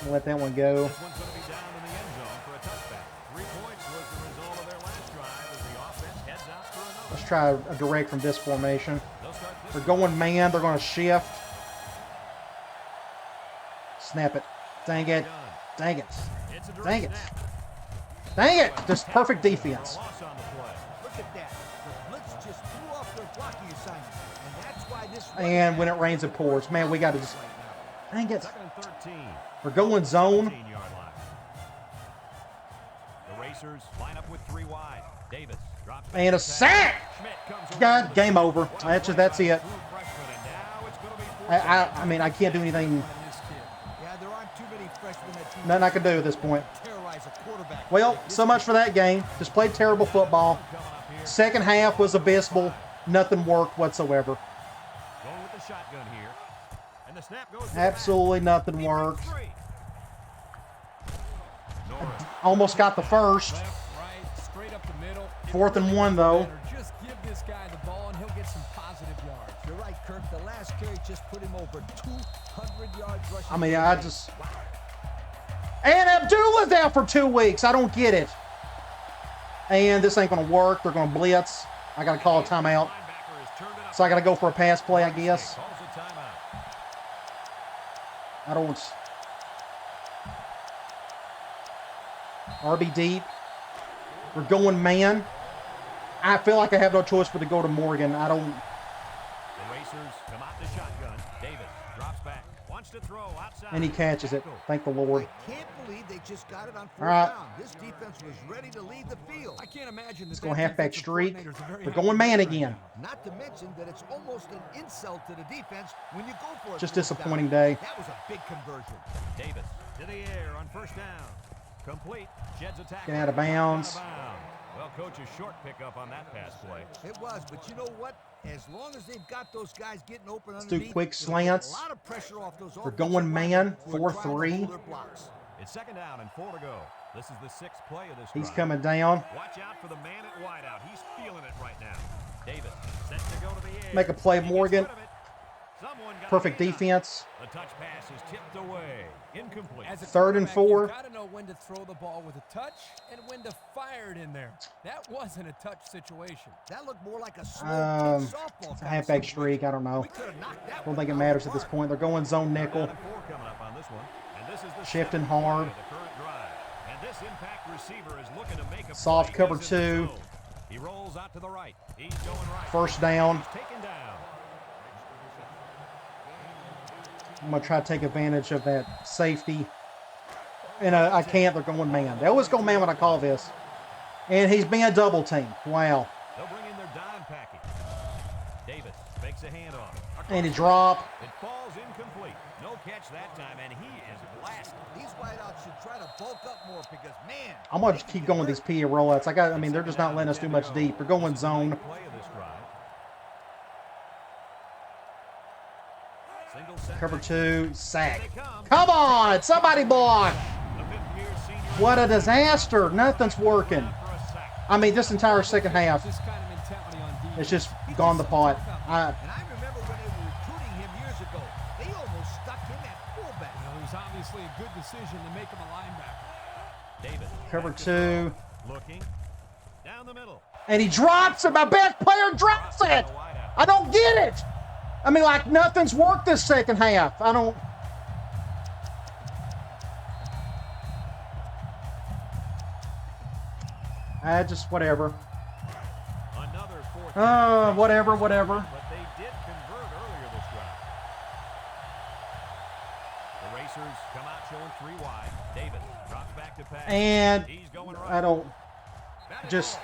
Speaker 1: We'll let that one go.
Speaker 2: This one's going to be down in the end zone for a touchback. 3 points was the result of their last drive as the offense heads out for another.
Speaker 1: Let's try a direct from this formation.
Speaker 2: They'll start this
Speaker 1: They're going man. They're going to shift. Snap it. Dang it. Dang it.
Speaker 2: It's a direct
Speaker 1: Dang it.
Speaker 2: snap.
Speaker 1: Dang it. Just perfect defense.
Speaker 2: Loss on the play.
Speaker 4: Look at that. The blitz just threw off their blocking assignment. And that's why this
Speaker 1: And when it rains, it pours. Man, we got to just... Dang it.
Speaker 2: Second and 13.
Speaker 1: We're going zone.
Speaker 2: 15-yard line. The Racers line up with 3 wide. Davis drops back
Speaker 1: And a
Speaker 2: to pass.
Speaker 1: sack!
Speaker 2: Schmidt comes around
Speaker 1: God,
Speaker 2: the
Speaker 1: game
Speaker 2: field.
Speaker 1: over. That's it. That's it.
Speaker 2: True freshman, and now it's gonna be fourth
Speaker 1: I mean, I can't do anything.
Speaker 4: Yeah, there aren't too many freshmen that team
Speaker 1: Nothing I can do at this point.
Speaker 4: terrorize a quarterback.
Speaker 1: Well, so much for that game. Just played terrible football. Second half was abysmal. Nothing worked whatsoever.
Speaker 2: Going with the shotgun here. And the snap goes to the
Speaker 1: Absolutely
Speaker 2: back.
Speaker 1: nothing
Speaker 2: He
Speaker 1: worked.
Speaker 2: breaks free. Norris.
Speaker 1: Almost got the first.
Speaker 3: Left, right, straight up the middle. It
Speaker 1: 4th and
Speaker 3: really
Speaker 1: 1,
Speaker 3: doesn't
Speaker 1: though.
Speaker 3: matter. Just give this guy the ball and he'll get some positive yards.
Speaker 4: You're right, Kirk. The last carry just put him over 200 yards rushing.
Speaker 1: I mean, I just... And Abdullah's out for 2 weeks. I don't get it. And this ain't going to work. They're going to blitz. I got to call a timeout.
Speaker 2: Linebacker has turned it up.
Speaker 1: So I got to go for a pass play, I guess.
Speaker 2: Calls a timeout.
Speaker 1: I don't... RB deep. We're going man. I feel like I have no choice but to go to Morgan. I don't...
Speaker 2: The Racers come out the shotgun. Davis drops back. Wants to throw outside.
Speaker 1: And he catches it. Thank the Lord.
Speaker 4: I can't believe they just got it on fourth
Speaker 1: right.
Speaker 4: down. This defense was ready to lead the field.
Speaker 3: I can't imagine
Speaker 1: Let's
Speaker 3: that
Speaker 1: go
Speaker 3: that
Speaker 1: halfback
Speaker 3: defensive
Speaker 1: streak.
Speaker 3: coordinator's a very
Speaker 1: They're
Speaker 3: happy
Speaker 1: going man
Speaker 3: man right
Speaker 1: again.
Speaker 3: now.
Speaker 4: Not to mention that it's almost an insult to the defense when you go for it.
Speaker 1: Just
Speaker 4: fourth
Speaker 1: disappointing
Speaker 4: down.
Speaker 1: day.
Speaker 4: That was a big conversion.
Speaker 2: Davis to the air on first down. Complete. Jeds attack.
Speaker 1: Getting out of bounds.
Speaker 2: Well, coach, a short pickup on that pass play.
Speaker 4: It was, but you know what? As long as they've got those guys getting open
Speaker 1: Let's do
Speaker 4: underneath,
Speaker 1: quick
Speaker 4: it'll take
Speaker 1: slants.
Speaker 4: A lot of pressure off those
Speaker 1: We're
Speaker 4: offensive
Speaker 1: going man,
Speaker 4: linemen who are
Speaker 1: 4-3.
Speaker 4: trying to hold their blocks.
Speaker 2: It's second down and 4 to go. This is the 6th play of this
Speaker 1: He's
Speaker 2: drive.
Speaker 1: coming down.
Speaker 2: Watch out for the man at wideout. He's feeling it right now. Davis set to go to the air.
Speaker 1: Make a play,
Speaker 2: He gets
Speaker 1: Morgan.
Speaker 2: rid of it. Someone got
Speaker 1: Perfect
Speaker 2: a hand on it.
Speaker 1: defense.
Speaker 2: The touch pass is tipped away. Incomplete.
Speaker 3: As a
Speaker 1: 3rd and
Speaker 3: quarterback,
Speaker 1: 4.
Speaker 3: You've got to know when to throw the ball with a touch and when to fire it in there. That wasn't a touch situation.
Speaker 4: That looked more like a slow
Speaker 1: Um,
Speaker 4: softball.
Speaker 1: It's a halfback streak. I don't know.
Speaker 4: We could have knocked that
Speaker 1: I don't
Speaker 4: one
Speaker 1: think it
Speaker 4: out
Speaker 1: matters
Speaker 4: of
Speaker 1: at
Speaker 4: the
Speaker 1: this
Speaker 4: park.
Speaker 1: point. They're going zone
Speaker 2: Third
Speaker 1: nickel.
Speaker 2: down and 4 coming up on this one. And this is the
Speaker 1: Shifting
Speaker 2: 7th play
Speaker 1: hard.
Speaker 2: of the current drive. And this impact receiver is looking to make a
Speaker 1: Soft
Speaker 2: play.
Speaker 1: cover
Speaker 2: He's in the
Speaker 1: 2.
Speaker 2: zone. He rolls out to the right. He's going right.
Speaker 1: First down.
Speaker 2: He's taken down.
Speaker 1: I'm going to try to take advantage of that safety. And I can't. They're going man. They always go man when I call this. And he's being double teamed. Wow.
Speaker 2: They'll bring in their dime package. Davis fakes a handoff.
Speaker 1: And he dropped.
Speaker 2: It falls incomplete. No catch that time, and he is blasted.
Speaker 4: These wideouts should try to bulk up more because, man.
Speaker 1: I'm going to keep going with these PA rollouts. I mean, they're just not letting us do much deep. They're going zone.
Speaker 2: Play of this drive. Single set
Speaker 1: Cover
Speaker 2: back.
Speaker 1: 2. Sack.
Speaker 2: Here they come.
Speaker 1: Come on. Somebody block.
Speaker 2: The fifth-year senior
Speaker 1: What a disaster. Nothing's working.
Speaker 2: for a sack.
Speaker 1: I mean, this entire second half,
Speaker 3: This kind of mentality on defense.
Speaker 1: it's just gone the pot.
Speaker 4: And I remember when they were recruiting him years ago, they almost stuck him at fullback.
Speaker 3: Well, it was obviously a good decision to make him a linebacker.
Speaker 2: Davis.
Speaker 1: Cover
Speaker 2: back to
Speaker 1: 2.
Speaker 2: throw. Looking. Down the middle.
Speaker 1: And he drops it. My best player drops it. I don't get it. I mean, like, nothing's worked this second half. I don't. Just whatever.
Speaker 2: Another fourth.
Speaker 1: Whatever.
Speaker 2: But they did convert earlier this drive. The Racers come out showing 3 wide. Davis drops back to pass.
Speaker 1: And
Speaker 2: He's going right.
Speaker 1: I don't. Just.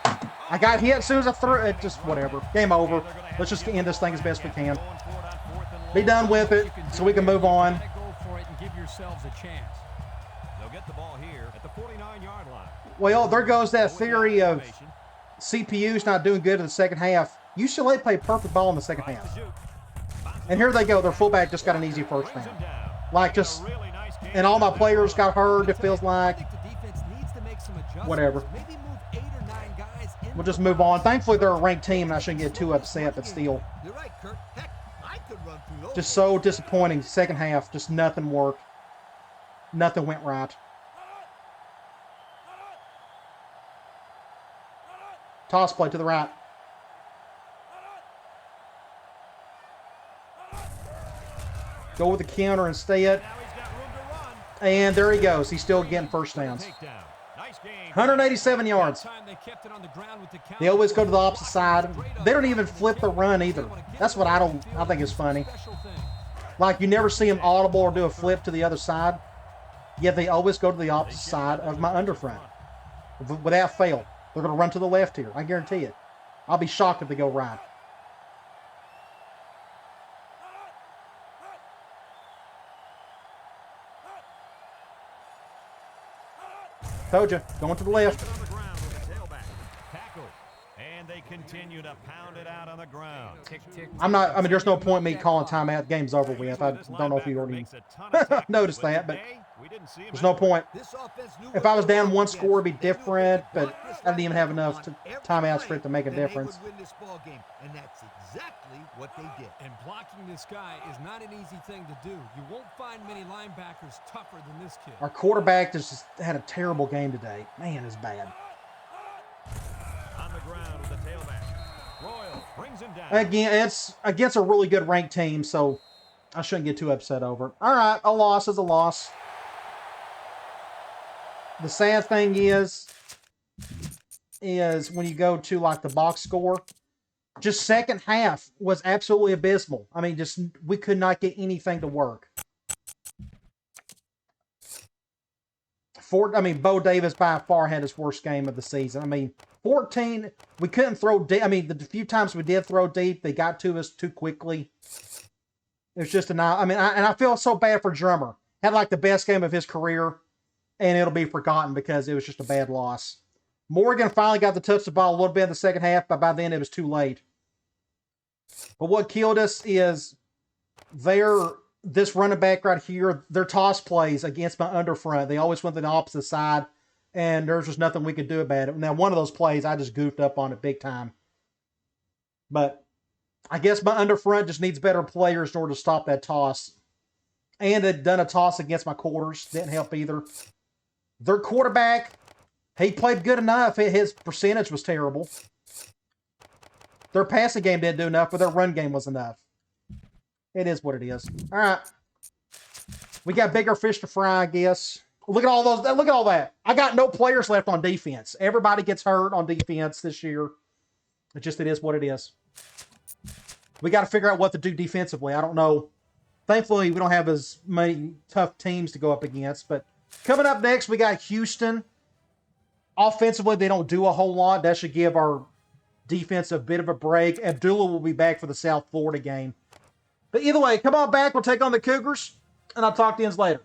Speaker 1: I got hit as soon as I threw it. Just whatever. Game over. Let's just end this thing as best we can.
Speaker 2: Going for it on 4th and
Speaker 1: Be
Speaker 2: long.
Speaker 1: done with it so we can move on.
Speaker 3: You gotta go for it and give yourselves a chance.
Speaker 2: They'll get the ball here at the 49-yard line.
Speaker 1: Well, there goes that theory of CPU's not doing good in the second half. UCLA played perfect ball in the second half. And here they go. Their fullback just got an easy first down. Like, just, and all my players got hurt, it feels like.
Speaker 3: I think the defense needs to make some adjustments.
Speaker 1: Whatever.
Speaker 3: Maybe move 8 or 9 guys in.
Speaker 1: We'll just move on. Thankfully, they're a ranked team, and I shouldn't get too upset, but still.
Speaker 4: You're right, Kirk. Heck, I could run through those.
Speaker 1: Just so disappointing. Second half, just nothing worked. Nothing went right. Toss play to the right. Go with the counter instead.
Speaker 2: Now he's got room to run.
Speaker 1: And there he goes. He's still getting first downs.
Speaker 2: Takedown. Nice game.
Speaker 1: 187 yards.
Speaker 3: That time they kept it on the ground with the count.
Speaker 1: They always go to the opposite side. They don't even flip the run either. That's what I think is funny. Like, you never see them audible or do a flip to the other side. Yet they always go to the opposite side of my underfront. Without fail. They're going to run to the left here. I guarantee it. I'll be shocked if they go right. Told you. Going to the left.
Speaker 2: On the ground with the tailback. Tackle. And they continue to pound it out on the ground.
Speaker 3: Tick, tick,
Speaker 1: I mean, there's no point in me calling timeout. The game's over with. I don't know if you already noticed that, but there's no point. If I was down one score, it'd be different, but I didn't even have enough timeouts for it to make a difference.
Speaker 4: And that's exactly what they did.
Speaker 3: And blocking this guy is not an easy thing to do. You won't find many linebackers tougher than this kid.
Speaker 1: Our quarterback just had a terrible game today. Man, it's bad.
Speaker 2: On the ground with the tailback. Royal brings him down.
Speaker 1: Again, it's against a really good ranked team, so I shouldn't get too upset over it. All right, a loss is a loss. The sad thing is when you go to like the box score, just second half was absolutely abysmal. I mean, just we could not get anything to work. Bo Davis by far had his worst game of the season. I mean, 14, we couldn't throw deep. I mean, the few times we did throw deep, they got to us too quickly. It was just I feel so bad for Drummer. Had like the best game of his career, and it'll be forgotten because it was just a bad loss. Morgan finally got to touch the ball a little bit in the second half, but by then it was too late. But what killed us is this running back right here, their toss plays against my underfront. They always went to the opposite side, and there's just nothing we could do about it. Now, one of those plays, I just goofed up on it big time. But I guess my underfront just needs better players in order to stop that toss. And they'd done a toss against my quarters. Didn't help either. Their quarterback, he played good enough. His percentage was terrible. Their passing game didn't do enough, but their run game was enough. It is what it is. All right. We got bigger fish to fry, I guess. Look at all those. Look at all that. I got no players left on defense. Everybody gets hurt on defense this year. It is what it is. We got to figure out what to do defensively. I don't know. Thankfully, we don't have as many tough teams to go up against. But coming up next, we got Houston. Offensively, they don't do a whole lot. That should give our defense a bit of a break. Abdullah will be back for the South Florida game. But either way, come on back. We'll take on the Cougars, and I'll talk to you later.